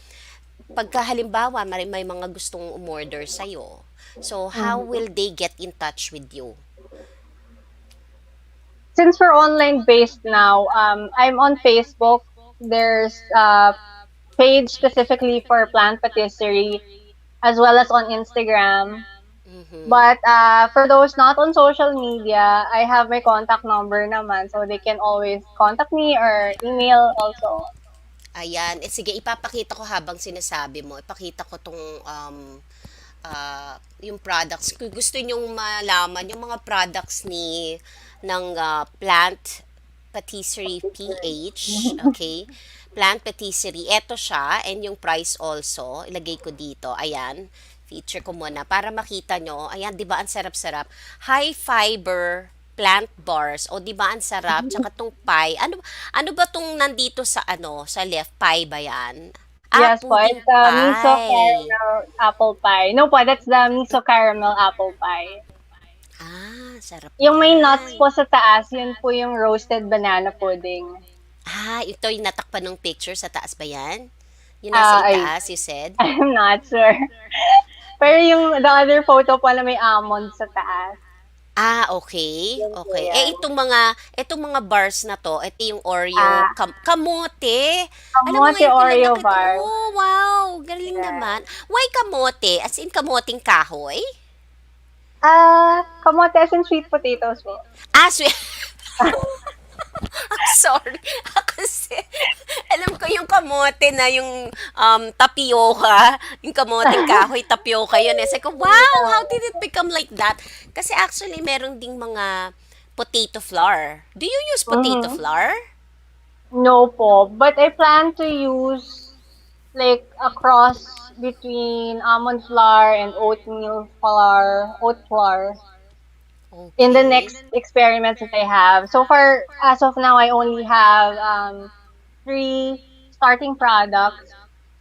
pagka halimbawa may mga gustong umorder sa'yo. So how Mhm. will they get in touch with you? Since we're online based now, I'm on Facebook. There's a page specifically for plant patisserie, as well as on Instagram. Mhm. But for those not on social media, I have my contact number naman, so they can always contact me or email also. Ayan. Sige, ipapakita ko habang sinasabi mo. Ipakita ko tong yung products. Kung gusto nyong malaman yung mga products ng Plant Patisserie PH, okay? Plant Patisserie, eto siya, and yung price also, ilagay ko dito, ayan, feature ko muna, para makita nyo, ayan, di ba ang sarap-sarap, high fiber plant bars, o di ba ang sarap, tsaka tong pie, ano ba tong nandito sa sa left, pie ba yan? Yes po, Pudding it's the miso pie. caramel apple pie. No po, that's the miso caramel apple pie. Sarap Yung may nuts niyan. po sa taas, yun po yung roasted banana pudding. Ito yung natakpan ng picture sa taas ba yan? Yung nasa Ay, itaas, you said? I'm not sure. Pero yung the other photo po na may almond sa taas, Okay. yun po Okay. yan. Itong mga bars na to, ito yung Oreo Ah, kamote. Alam mo, kamote ngayon ko lang Oreo nakita. bar. Oh, wow. Galing naman. Yes. Why kamote? As in kamoting kahoy? Kamote as in sweet potatoes po. Sweet. Sorry. Kasi, alam ko yung kamote na yung tapioca, yung kamoteng kahoy, tapioca yun. Sabi ko, wow, how did it become like that? Kasi actually, meron ding mga potato flour. Do you use potato Mhm. flour? No po, but I plan to use like a cross between almond flour and oat flour in the Okay. next experiments that I have. So far, as of now, I only have three starting products.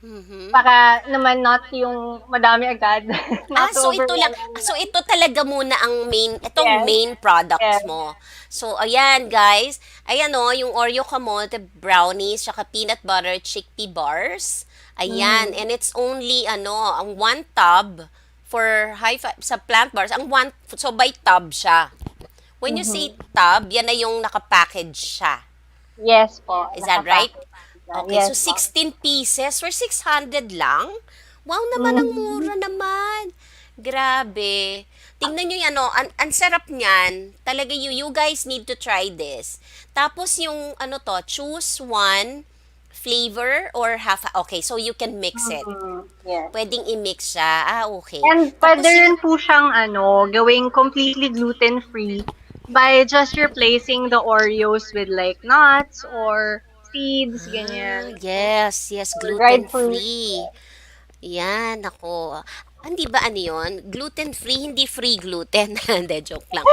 Mhm. para naman not yung madami agad, not to So ito lang. overwhelm. So ito talaga muna ang itong Yes, main products yes. mo. So ayan guys, ayan o, yung Oreo kamote brownies, saka peanut butter chickpea bars. Ayan, Mhm, and it's only ang one tub for sa plant bars, ang one, so by tub siya. When you say mhm. tub, yan na yung nakapackage siya. Yes po, Is that right? naka-package siya. Okay, Yes so po. 16 pieces for 600 lang? Wow naman, ang Mhm, mura naman. Grabe. Tingnan nyo yan, ang sarap niyan. Talaga, you guys need to try this. Tapos yung, choose one flavor or half, okay, so you can mix it. mhm, yes. Pwedeng i-mix siya. Okay. And puwede Tapos yung, rin po siyang gawing completely gluten-free by just replacing the Oreos with like nuts or seeds, ganyan, yes, yes, or dried fruit. gluten-free. Yan, ako. Hindi ba ano yun? Gluten-free, hindi free gluten. Hindi, joke lang.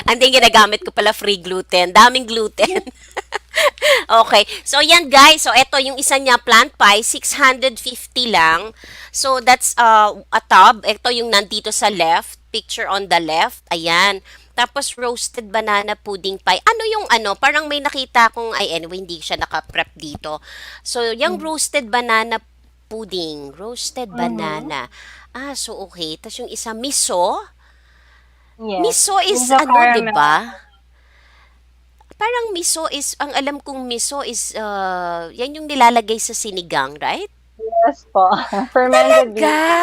Hindi, ginagamit ko pala free gluten. Daming gluten. Okay. So, yan guys. So, ito yung isa niya, plant pie, 650 lang. So, that's a tub. Ito yung nandito sa left. Picture on the left. Ayan. Tapos, roasted banana pudding pie. Ano yung parang may nakita kong, ay anyway, hindi siya nakaprep dito. So, yung Mhm, roasted banana pudding. Roasted mhm. banana. So okay. Tapos yung isa, miso. Yes, Miso is miso 'di caramel. ba? Parang miso is, ang alam kong miso is, yan yung nilalagay sa sinigang, right? Yes po, fermented Talaga? beans.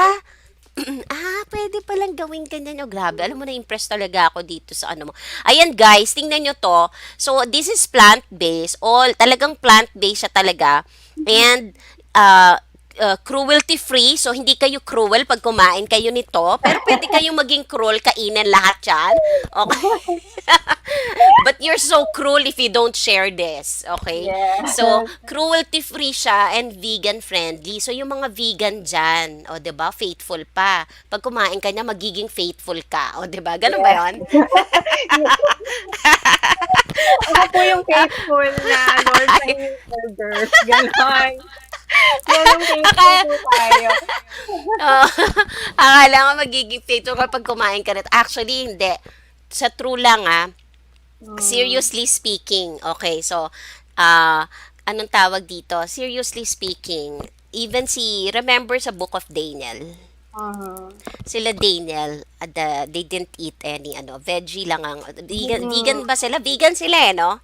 Pwede palang gawin ganyan. Oh, grabe. Alam mo, na-impress talaga ako dito sa ano mo. Ayan, guys, tingnan nyo to. So, this is plant-based. Talagang plant-based siya talaga. And, cruelty-free. So, hindi kayo cruel pag kumain kayo nito. Pero pwede kayong maging cruel, kainin lahat yan. Okay? But you're so cruel if you don't share this. Okay? So, Yes, cruelty-free siya and vegan-friendly. So, yung mga vegan dyan, o, 'di ba, faithful pa. Pag kumain ka niya, magiging faithful ka. O, 'di ba? Ganun ba yes. 'yon? Ako po yung faithful na Lord sa inyong orders, gano'n. Gano'ng faithful Akala, po tayo. oh, akala ko magiging faithful kapag kumain ka na. Actually, hindi. Sa true lang, Hmm, seriously speaking, okay, so, ah, anong tawag dito? Seriously speaking, even remember sa Book of Daniel, mhm. sila Daniel, they didn't eat any, veggie lang vegan Mm, ba sila? Vegan sila no?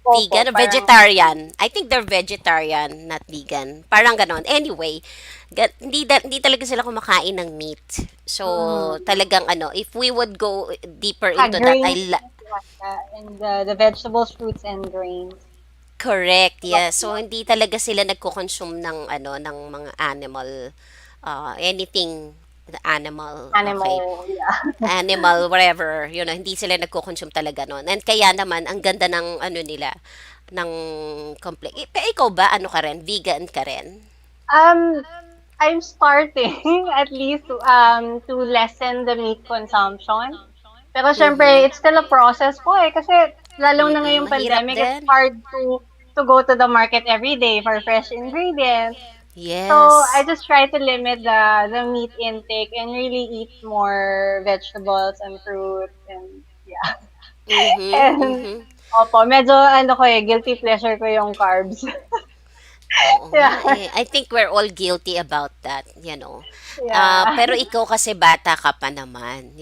opo, Vegan or parang vegetarian? I think they're vegetarian, not vegan. Parang ganon. Anyway, hindi talaga sila kumakain ng meat. So, mhm. talagang if we would go deeper into that, Grains yata and the vegetables, fruits, and grains. correct, Diba? yes. So, hindi talaga sila nagko-consume ng mga animal, anything, animal, okay, Animal, yeah. animal, whatever, hindi sila nagko-consume talaga nun. And kaya naman, ang ganda ng nila, ng complex. Ikaw ba, ka rin? Vegan ka rin? Um, I'm starting at least to lessen the meat consumption. Pero syempre, Mhm. it's still a process po eh. Kasi lalo na ngayong Mahirap pandemic, it's din. hard to go to the market every day for fresh ingredients. So I Yes. just try to limit the meat intake and really eat more vegetables and fruits and yeah. Mhm, And mhm. opo, medyo ko eh, guilty pleasure ko yung carbs. Oo nga Yeah. eh. I think we're all guilty about that. Yeah. Pero ikaw kasi bata ka pa naman.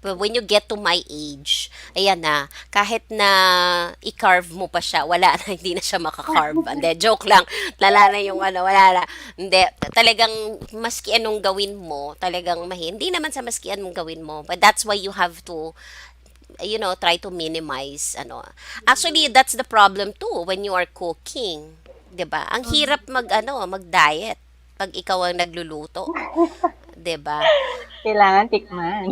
But when you get to my age, ayan na, kahit na i-carve mo pa siya, wala na, hindi na siya makakarve. Hindi, joke lang. Lala na yung wala na. Hindi, talagang maski anong gawin mo, talagang hindi naman sa maski anong gawin mo. But that's why you have to try to minimize Actually, that's the problem too when you are cooking, 'di ba? Ang hirap mag-diet pag ikaw ang nagluluto, 'di ba? Kailangan tikman.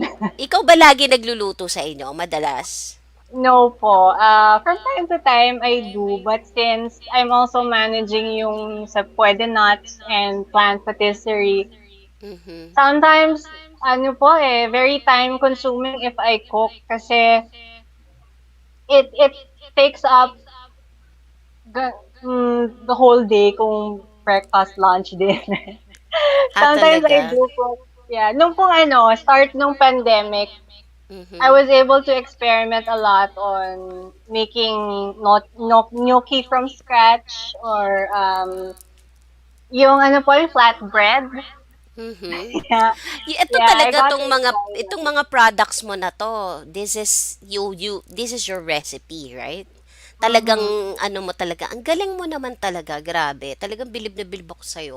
Ikaw ba lagi nagluluto sa inyo madalas? No po. From time to time, I do. But since I'm also managing yung sa pwede nuts and plant patisserie, Mhm. sometimes, po eh, very time consuming if I cook kasi it takes up the whole day kung breakfast, lunch, dinner. Ah, Sometimes I talaga? do po. Yeah, nung pong start nung pandemic, I Mhm. was able to experiment a lot on making not no, gnocchi from scratch or yung ano po yung flatbread. Mhm. Yeah, Ito yeah, I talaga got to try itong that. mga products mo na to. This is your recipe, right? Talagang Mm-hmm. ano mo talaga. Ang galing mo naman talaga, grabe. Talagang bilib na bilib ako sa'yo,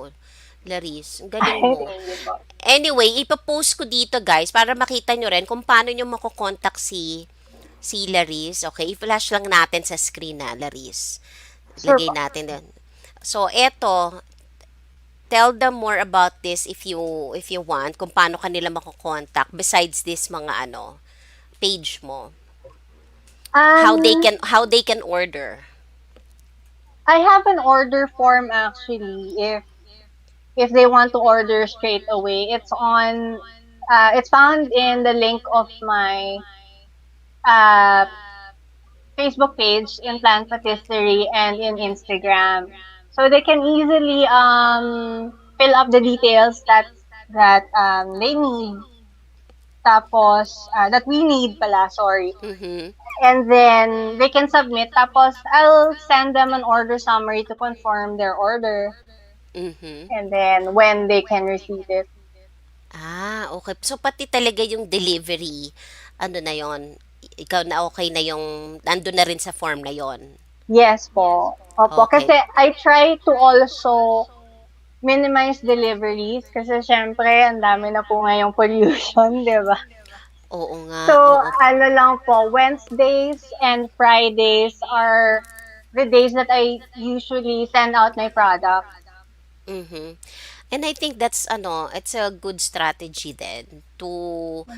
Laris. Ang galing mo. Thank you po. Anyway, ipapost ko dito guys para makita nyo rin kung paano nyo makokontak si Laris. Okay, i-flash lang natin sa screen na Laris. Sure Lagay po. natin doon. So, eto, tell them more about this if you want kung paano kanila makokontak besides this mga ano page mo, Um, how they can order. I have an order form actually if they want to order straight away. It's found in the link of my uh Facebook page in Plant Patisserie and in Instagram. So they can easily fill up the details that they need tapos that we need pala, sorry. Mhm. And then they can submit tapos I'll send them an order summary to confirm their order Mhm. and then when they can receive it. Okay. So pati talaga yung delivery, ano na yon? Ikaw na okay na yung nandun na rin sa form na yon. Yes po. Opo. Okay. Kasi I try to also minimize deliveries kasi syempre ang dami na po ngayong pollution, di ba? Oo nga, So, oo. ano lang po, Wednesdays and Fridays are the days that I usually send out my products. Mhm. And I think that's ano, it's a good strategy then to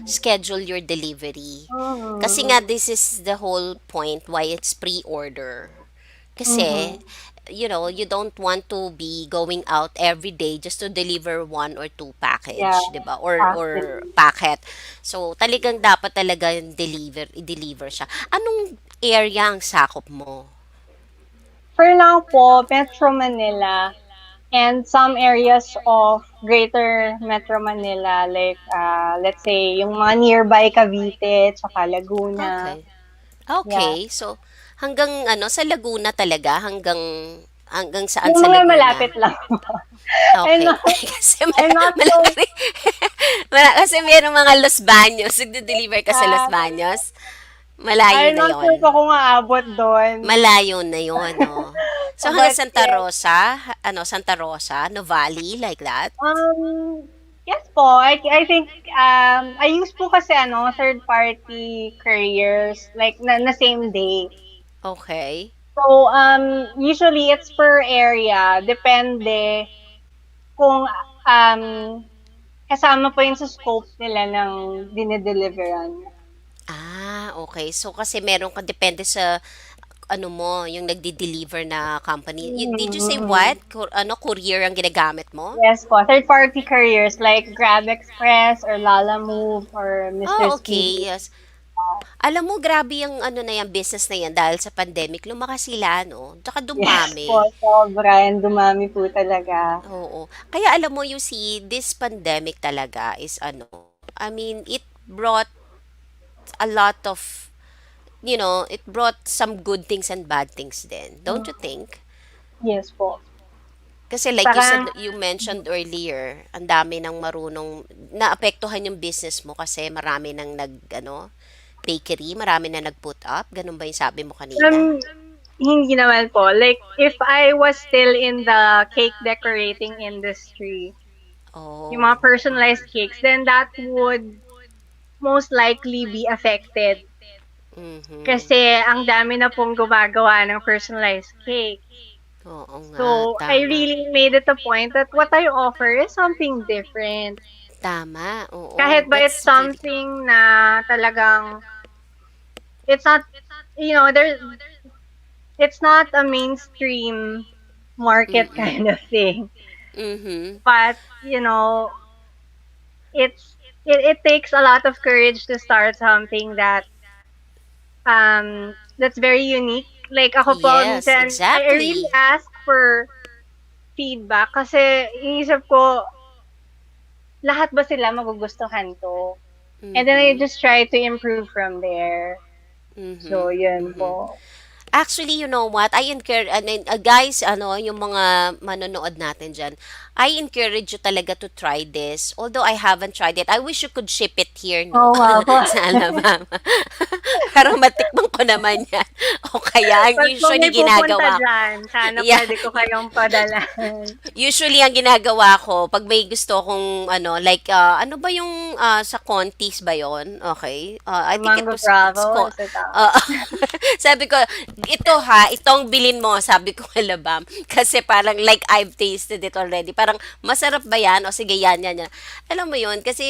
schedule your delivery. Kasi Mm-hmm. nga this is the whole point why it's pre-order. Kasi Mm-hmm. you don't want to be going out every day just to deliver one or two Yeah, package, 'di ba? Or actually. packet. So talagang dapat talaga i-deliver siya. Anong area ang sakop mo? For now po, Metro Manila and some areas of Greater Metro Manila like let's say yung mga nearby Cavite tsaka Laguna. Okay. Yeah. Okay. So hanggang ano sa Laguna talaga hanggang saan Yung sa mga Laguna? malapit lang. I'm Okay. not Kasi I'm not so malaki. Kasi mayroong mga Los Baños. Nagde-deliver ka sa Los uh, Baños. Malayo I'm na not sure yon. if ako aabot doon. Malayo na yon, no? So hanggang But Santa yes, Rosa, Santa Rosa, Novali, like that? yes po. I think I use po kasi third party couriers like na same day. Okay. So usually it's per area, depende kung um kasama po yun sa scope nila ng dinedeliveran. Okay. So kasi meron ka depende sa ano mo, yung nagde-deliver na company. Did you say what? Mm-hmm. Courier ang ginagamit mo? Yes po, third party couriers like Grab Express or Lala Move or Mr. Okay, Speedy. yes. Alam mo, grabe yung ano na yan, business na yan dahil sa pandemic, lumakas sila, no? Tsaka Yes po, dumami. sobra. And dumami po talaga. Oo. Kaya alam mo, this pandemic talaga is ano, I mean, it brought a lot of, it brought some good things and bad things then. Don't you Mm. think? Yes po. Kasi like you Saka, said, you mentioned earlier, ang dami ng marunong, naapektuhan yung business mo kasi marami nang bakery, marami na nag-put up. Ganun ba yung sabi mo kanina? um, hindi naman po. Like, if I was still in the cake decorating industry, yung Oh. mga personalized cakes, then that would most likely be affected. Mhm. Kasi ang dami na pong gumagawa ng personalized cake. Oo nga, So, I tama. really made it a point that what I offer is something different. Tama, oo. Kahit ba it's That's really something na talagang, it's not, there, it's not a mainstream market mm-mm. kind of thing. Mhm. But, it's, it takes a lot of courage to start something that's very unique. Like ako po, Yes, minsan, I really exactly. ask for feedback kasi iisip ko, lahat ba sila magugustuhan 'to? And then I Mhm. just try to improve from there. So, Mhm. yun Mhm. po. Actually, you know what? I encourage, guys, yung mga manonood natin dyan, I encourage you talaga to try this. Although I haven't tried it, I wish you could ship it here, no? Oo nga po. Sa Alabama. Para matikman ko naman yan. O kaya, ang 'Pag po usually may pupunta ginagawa, diyan, sana yeah, puwede ko kayong padalhan. usually ang ginagawa ko, pag may gusto kong, like, ano ba yung sa Contis ba yon? Okay. I think it Mango was, Bravo, is it that? uh, sabi ko, ito ha, itong bilin mo, sabi ko kay Labam. Kasi parang like I've tasted it already. Parang masarap ba yan? O sige, yan. Alam mo yun, kasi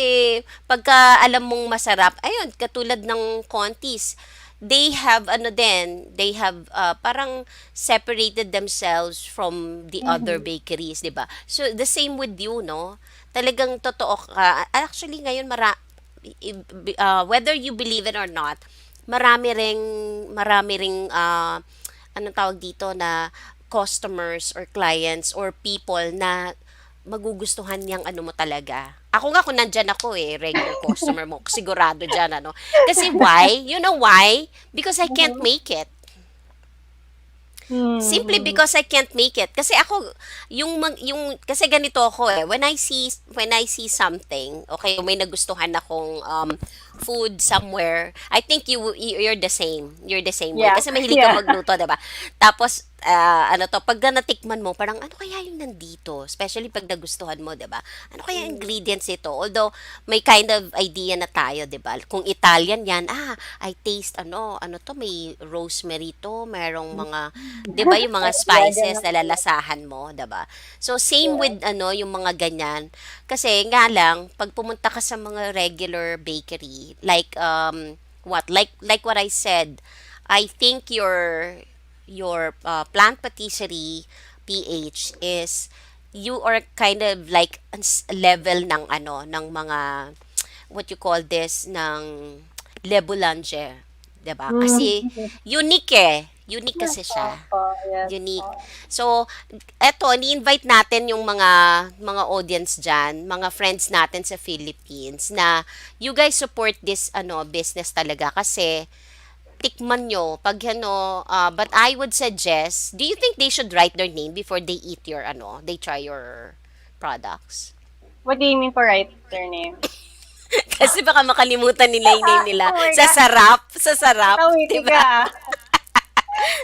pagka alam mong masarap, ayun, katulad ng Contis, they have ano din, they have parang separated themselves from the other Mhm. bakeries, 'di ba? So the same with you, no? Talagang totoo ka. Actually ngayon whether you believe it or not, marami ring anong tawag dito na customers or clients or people na magugustuhan niyang ano mo talaga. Ako nga kung nandyan ako regular customer mo, sigurado dyan, ano. Kasi why? You know why? Because I can't Mhm. make it. Simply Mhm. because I can't make it. Kasi ako, kasi ganito ako when I see something, okay, may nagustuhan akong food somewhere, I think you're the same. You're the same way. Yeah, Kasi mahilig ka yeah. magluto, 'di ba? Tapos, ano to, pag natikman mo, parang ano kaya yung nandito? Especially pag nagustuhan mo, 'di ba? Ano kaya Mm. ingredients ito? Although, may kind of idea na tayo, 'di ba? Kung Italian yan, I taste ano to, may rosemary to, merong mga 'di ba yung mga Yeah, gano'n spices na po. lalasahan mo, 'di ba? So same Yeah. with yung mga ganyan. Kasi nga lang pag pumunta ka sa mga regular bakery, like like what I said, I think your plant patisserie PH is you are kind of like level ng ng mga what you call this ng LeBoulanger, 'di ba? Kasi Mhm. unique eh. Unique Yes kasi po, siya. yes Unique. po. So, eto, ni-invite natin yung mga audience dyan, mga friends natin sa Philippines na you guys support this business talaga kasi tikman nyo pag but I would suggest, do you think they should write their name before they eat they try your products? What do you mean for write their name? Kasi baka makalimutan nila yung name nila. Oh my Sa God, sarap, sa sarap, nakawiti 'di ka, ba? ah.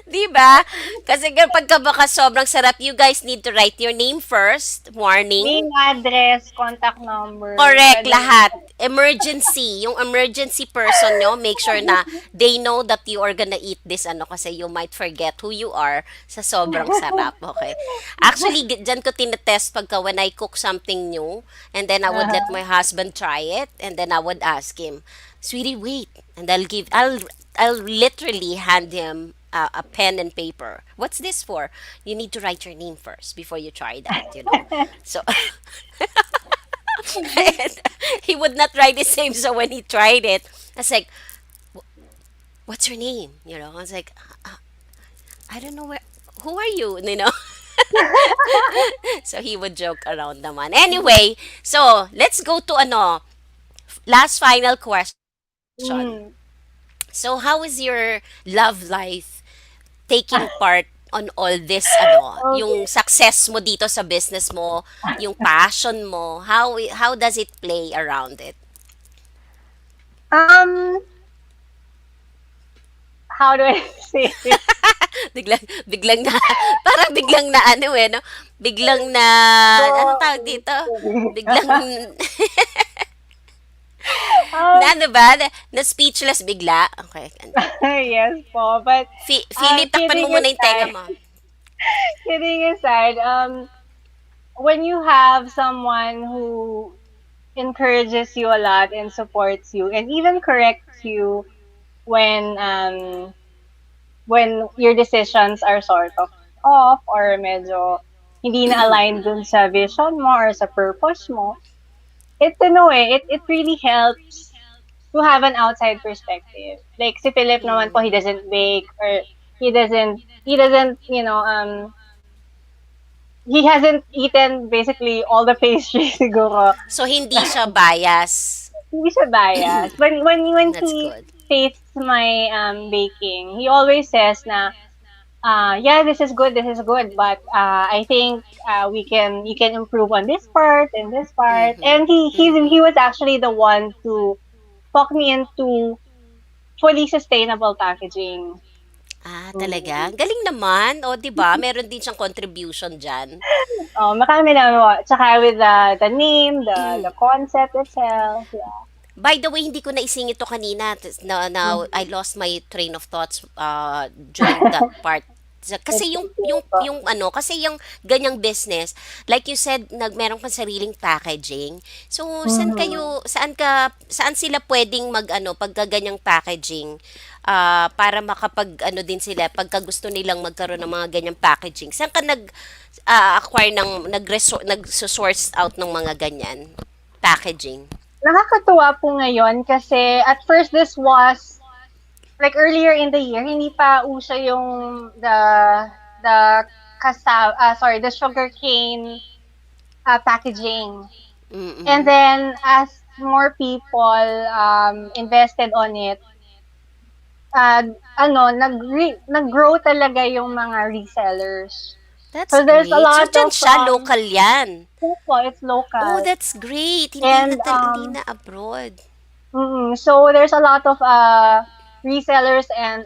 'Di ba? Kasi kapag baka sobrang sarap, you guys need to write your name first. Name, Warning. address, contact number, Correct, puwede lahat. Emergency. Yung emergency person nyo, make sure na they know that you are gonna eat this kasi you might forget who you are sa sobrang sarap. Okay. Actually, dyan ko tinetest pagka when I cook something new and then I would let Uh-huh. my husband try it and then I would ask him, "Sweetie, wait." And I'll literally hand him a pen and paper. What's this for? You need to write your name first before you try that. So and he would not try the same. So when he tried it, I was like, "What's your name?" I was like, "I don't know where. Who are you?" So he would joke around naman. Anyway, so let's go to last final question. Hmm. So how is your love life taking part on all this yung Okay. success mo dito sa business mo, yung passion mo, how does it play around it? Um, how do I say it? Biglang na, parang biglang na no? Biglang na, anong tawag Go. dito? Biglang, na Um, ano ba? Na speechless bigla? Okay. yes po, but, Philip, takpan mo kidding muna yung tenga aside, mo. kidding aside, when you have someone who encourages you a lot and supports you and even corrects you when your decisions are sort of off or medyo hindi na aligned dun sa vision mo or sa purpose mo, it in a way, it really helps to have an outside perspective. Like si Philip naman po, Mm. he doesn't bake or he doesn't he hasn't eaten basically all the pastries siguro. So, hindi siya bias. Hindi siya biased. When That's he good. tastes my baking, he always says na, yeah, this is good, but I think we can you can improve on this part and this part. Mm-hmm. And Mm-hmm. he was actually the one to talk me into fully sustainable packaging. Ah, talaga? Mm. Ang galing naman. O, di ba? Meron din siyang contribution dyan. Oh, marami na tsaka with the name, the concept itself. Yeah. By the way, hindi ko naisingit to kanina. Now, I Mhm. lost my train of thoughts during that part. It's Kasi okay po. kasi yung ganyang business, like you said, meron kang sariling packaging. So, Mhm. saan sila pwedeng pagka ganyang packaging, para makapag, din sila, pagka gusto nilang magkaroon ng mga ganyang packaging. Saan ka acquire nag-source out ng mga ganyan packaging? Nakakatuwa po ngayon kasi at first this was like earlier in the year, hindi pa uso yung the the sugarcane packaging. And Mm-mm. then as more people invested on it, uh, nag-grow talaga yung mga resellers. That's So there's a great. So, lot dyan of siya, local yan. it's Oh, local. that's great. And Hindi na abroad. so there's a lot of resellers and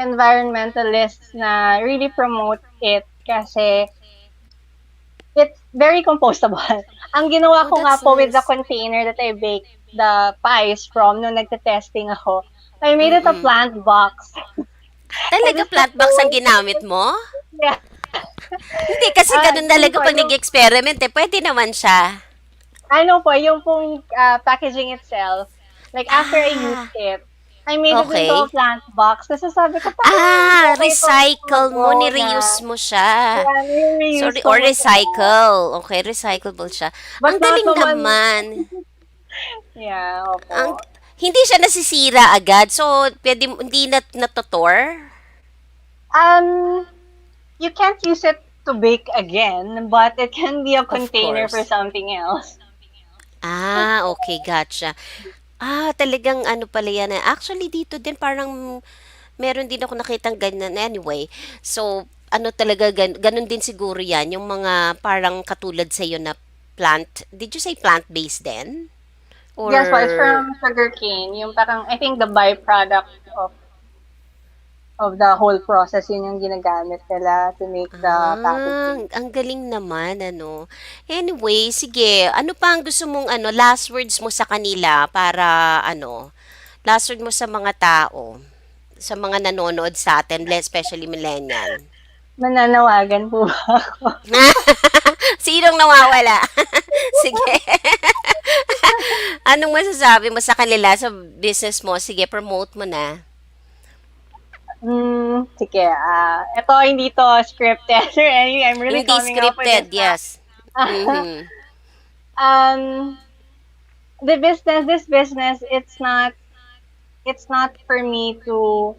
environmentalists na really promote it kasi it's very compostable. Ang ginawa Oh, ko nga that's po with the nice. container that I baked the pies from nung nagte-testing ako, I made it a Mm-mm. plant box. I Talaga just put plant the box ang whole ginamit mo? yeah. Hindi, kasi ganun Yun talaga po, pag nag-experiment eh. Pwede naman siya. yung pong packaging itself, like after I used Ah, it, I made it into a okay. plant box kasi sabi ko parang Ah, okay to recycle mo, mag-go na. ni-reuse mo siya. Yeah, nire-reuse Sorry, ko or po siya. recycle. Okay, recyclable siya. But Ang not galing naman, naman. yeah, Ang, opo. hindi siya nasisira agad. So, hindi na natutor. Um, you can't use it to bake again, but it can be a Of container for course. something else. Ah, okay, gotcha. Ah, talagang ano pala yan. Actually, dito din parang meron din ako nakitang ganyan. Anyway, so, ano talaga, ganun din siguro yan. Yung mga parang katulad sa'yo na plant. Did you say plant-based din? Or, Yes, well, it's from sugarcane. Yung parang, I think the byproduct of the whole process, yun yung ginagamit nila to make the packaging. ang galing naman, ano. Anyway, sige, ano pa ang gusto mong, last words mo sa kanila para, last word mo sa mga tao, sa mga nanonood sa atin, especially millennial. Mananawagan po ba ako? Sinong nawawala? Sige. Anong masasabi mo sa kanila sa business mo? Sige, promote mo na. Sige, ito hindi to scripted or anything. I'm really Hindi coming up with this scripted, now. yes. Mm-hmm. um, this business, it's not for me to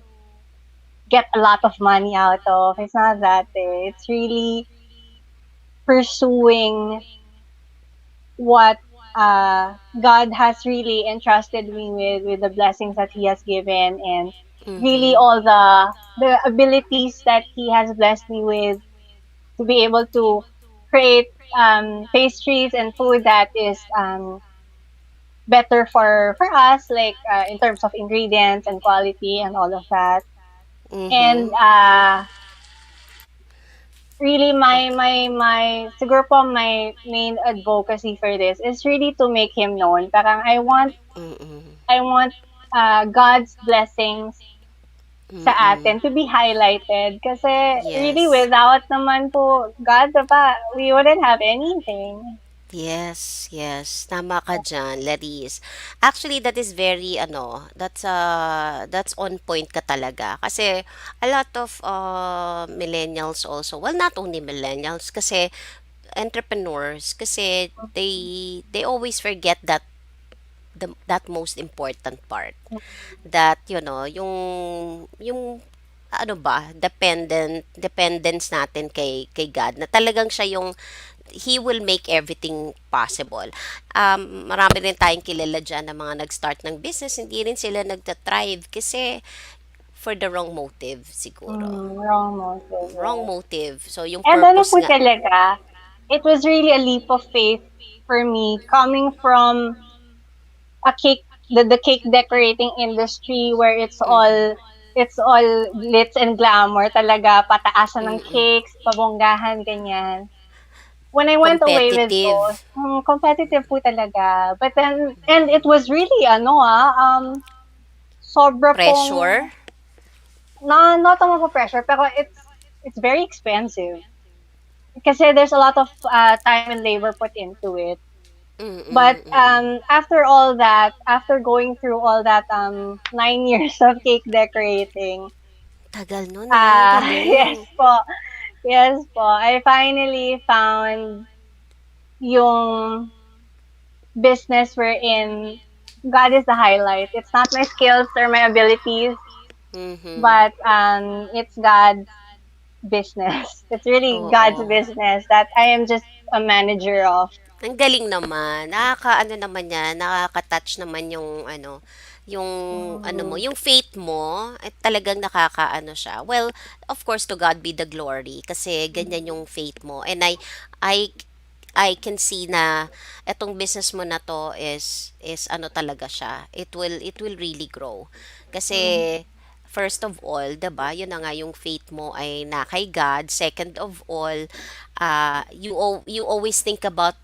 get a lot of money out of. It's not that. It's really pursuing what God has really entrusted me with the blessings that He has given, and really Mm-hmm. all the abilities that He has blessed me with to be able to create pastries and food that is better for us, like in terms of ingredients and quality and all of that. And Mm-hmm. really Okay. siguro po my main advocacy for this is really to make him known. Parang Mm-mm. I want God's blessings sa Mm-mm. atin to be highlighted kasi really Yes. without naman po God, diba, we wouldn't have anything. Yes, yes. Tama ka dyan, Laris. Actually, that is very, that's on point ka talaga. Kasi, a lot of millennials also, well, not only millennials, kasi entrepreneurs, kasi they always forget that most important part. That, yung ano ba, dependence natin kay God na talagang siya yung He will make everything possible. Marami rin tayong kilala dyan na mga nag-start ng business, hindi rin sila nagta-thrive kasi for the wrong motive siguro. Wrong motive, Wrong right? motive. So, yung And ano purpose po nga. talaga, it was really a leap of faith for me coming from a cake, the cake decorating industry where it's all glitz and glamour talaga, pataasan ng Mm-mm. cakes, pabonggahan, ganyan. When I went away with those, Competitive. competitive po talaga. But then, and it was really, sobra pong, Pressure. not naman po pressure, pero it's very expensive. Kasi there's a lot of time and labor put into it. But Mm-mm. Mm-mm. after going through all that 9 years of cake decorating, Tagal nun, no? yes Galing. po, yes po, I finally found yung business wherein God is the highlight. It's not my skills or my abilities, Mm-hmm. but it's God's business. It's really God's Oo. business that I am just a manager of. Ang galing naman. Nakaka-ano naman yan, nakaka-touch naman yung yung mo, Mm, yung faith mo, talagang nakakaano siya. Well, of course to God be the glory kasi ganyan yung faith mo. And I I can see na etong business mo na to is ano talaga siya. It will really grow. mm, Kasi first of all, 'di ba? Yun na nga yung faith mo ay na kay God. Second of all, you always think about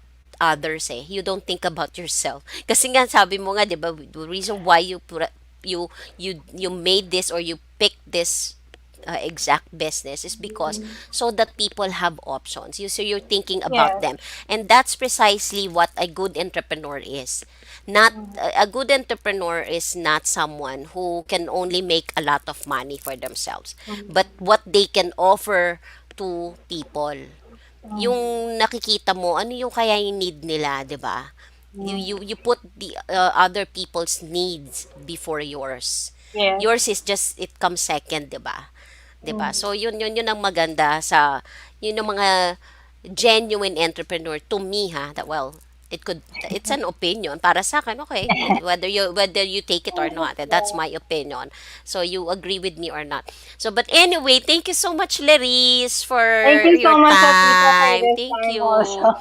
others eh. You don't think about yourself. Kasi nga sabi mo nga 'di ba, the reason why you made this or you picked this exact business is because mm. so that people have options. So you're thinking about Yes. them. And that's precisely what a good entrepreneur is. Not Mm, a good entrepreneur is not someone who can only make a lot of money for themselves, but mm, what they can offer to people. mm, Yung nakikita mo ano yung kaya yung need nila, 'di ba? mm. You put the other people's needs before yours. Yes. Yours is just it comes second, 'di ba? 'Di ba? Mm, So yun ang maganda sa yun ang mga genuine entrepreneur to me ha. That well, it's an opinion para sa akin, okay. Whether you take it or not. That's yeah. my opinion. So you agree with me or not. So but anyway, thank you so much Laris Thank for you your so much, Atita, for time. this Thank time you. also.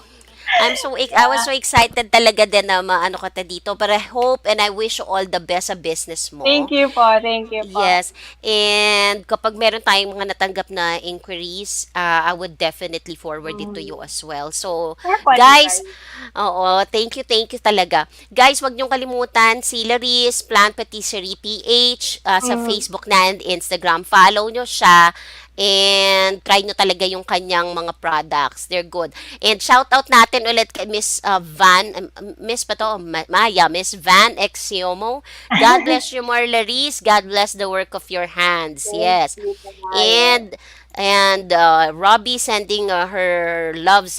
I Yeah. was so excited talaga din na maano ka ta dito. But I hope and I wish you all the best sa business Thank mo. you po. Thank you po. Yes. And kapag meron tayong mga natanggap na inquiries, I would definitely forward it to you Mm. as well. So, Sure po, Tita. guys, oo, thank you talaga. Guys, wag niyong kalimutan si Laris, Plant Patisserie PH, sa Mm. Facebook na and Instagram. Follow nyo siya. And try nyo talaga yung kanyang mga products. They're good. And shout out natin ulit kay Miss Miss pa to, Maya, Miss Van Exiomo. God bless you more, Laris. God bless the work of your hands. Thank Yes. you, Maya. And Robbie sending her loves,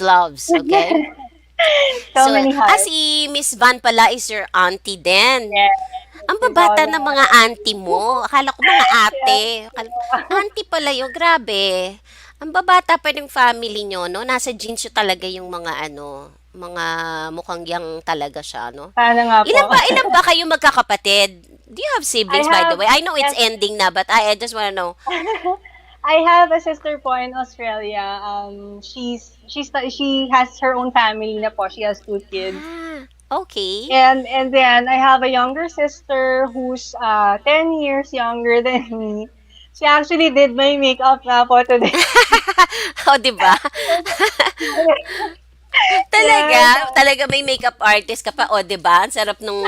okay? So So, many hearts. si Miss Van pala is your auntie din. Yes. Ang She's all babata the ng mga auntie mo. Akala ko mga Yes. ate. Auntie pala yun. Grabe. Ang babata pa ng family nyo, no? Nasa genes yun talaga yung mga mga mukhang yang talaga siya, no? Sana nga po. Ilan ba kayo magkakapatid? Do you have I siblings, by the have, way? I know it's yes. ending na, but I just wanna know. I have a sister po in Australia. She has her own family na po. She has two kids. Ah, okay. And then I have a younger sister who's 10 years younger than me. She actually did my makeup na po today. O, di ba? Yes. Talaga may makeup artist ka pa, o, 'di ba? Ang sarap nung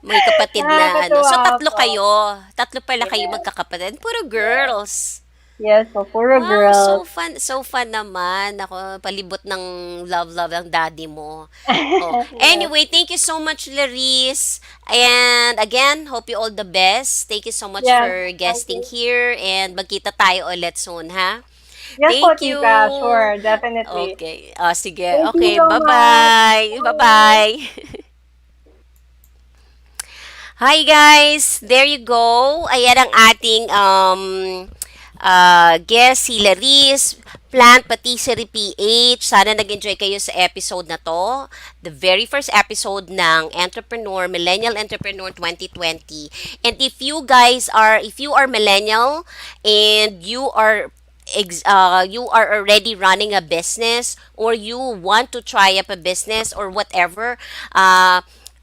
may kapatid na So Nakakatuwa tatlo po. kayo. Tatlo pala kayo Yes. magkakapatid. Puro Yes. girls. Yes, so puro Wow, girls. so fun naman. Ako, palibot ng love ng daddy mo. Oh, Yes. anyway, thank you so much, Laris. And again, hope you all the best. Thank you so much Yes. for Thank guesting you. here and magkita tayo ulit soon, ha? Yes po, Thank you. tita. Sure, definitely. Okay. Sige. Thank you Okay, so much. bye-bye. Bye. Bye-bye. Hi guys! There you go. Ayan ang ating guest, si Laris, Plant Patisserie PH. Sana nag-enjoy kayo sa episode na to. The very first episode ng Entrepreneur, Millennial Entrepreneur 2020. And if you are millennial and you are already running a business or you want to try up a business or whatever,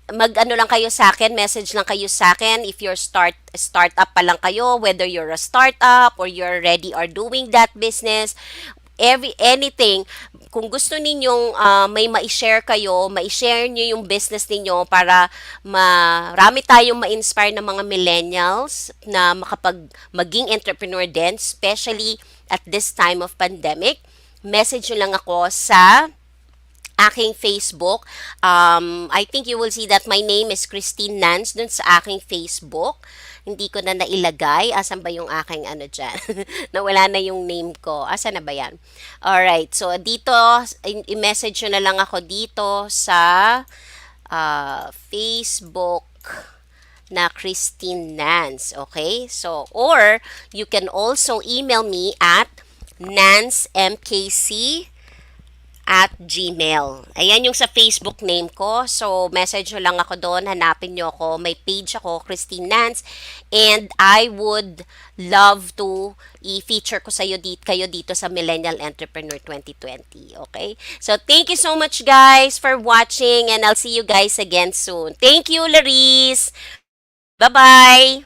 mag-ano lang kayo sa akin, message lang kayo sa akin if you're startup pa lang kayo, whether you're a startup or you're already are doing that business, anything, kung gusto ninyong may ma-share kayo, ma-share niyo yung business ninyo para marami tayong ma-inspire ng mga millennials na maging entrepreneur din, especially at this time of pandemic. Message nyo lang ako sa aking Facebook. I think you will see that my name is Christine Nance dun sa aking Facebook. Hindi ko na nailagay. Asan ba yung aking ano dyan? Nawala na yung name ko. Asan na ba yan? Alright. So, dito, i-message nyo na lang ako dito sa Facebook na Christine Nance. Okay? So, or you can also email me at nancemkc@gmail. Ayan yung sa Facebook name ko. So, message nyo lang ako doon. Hanapin nyo ako. May page ako, Christine Nance. And I would love to i-feature ko kayo dito sa Millennial Entrepreneur 2020. Okay? So, thank you so much guys for watching and I'll see you guys again soon. Thank you, Laris! Bye-bye!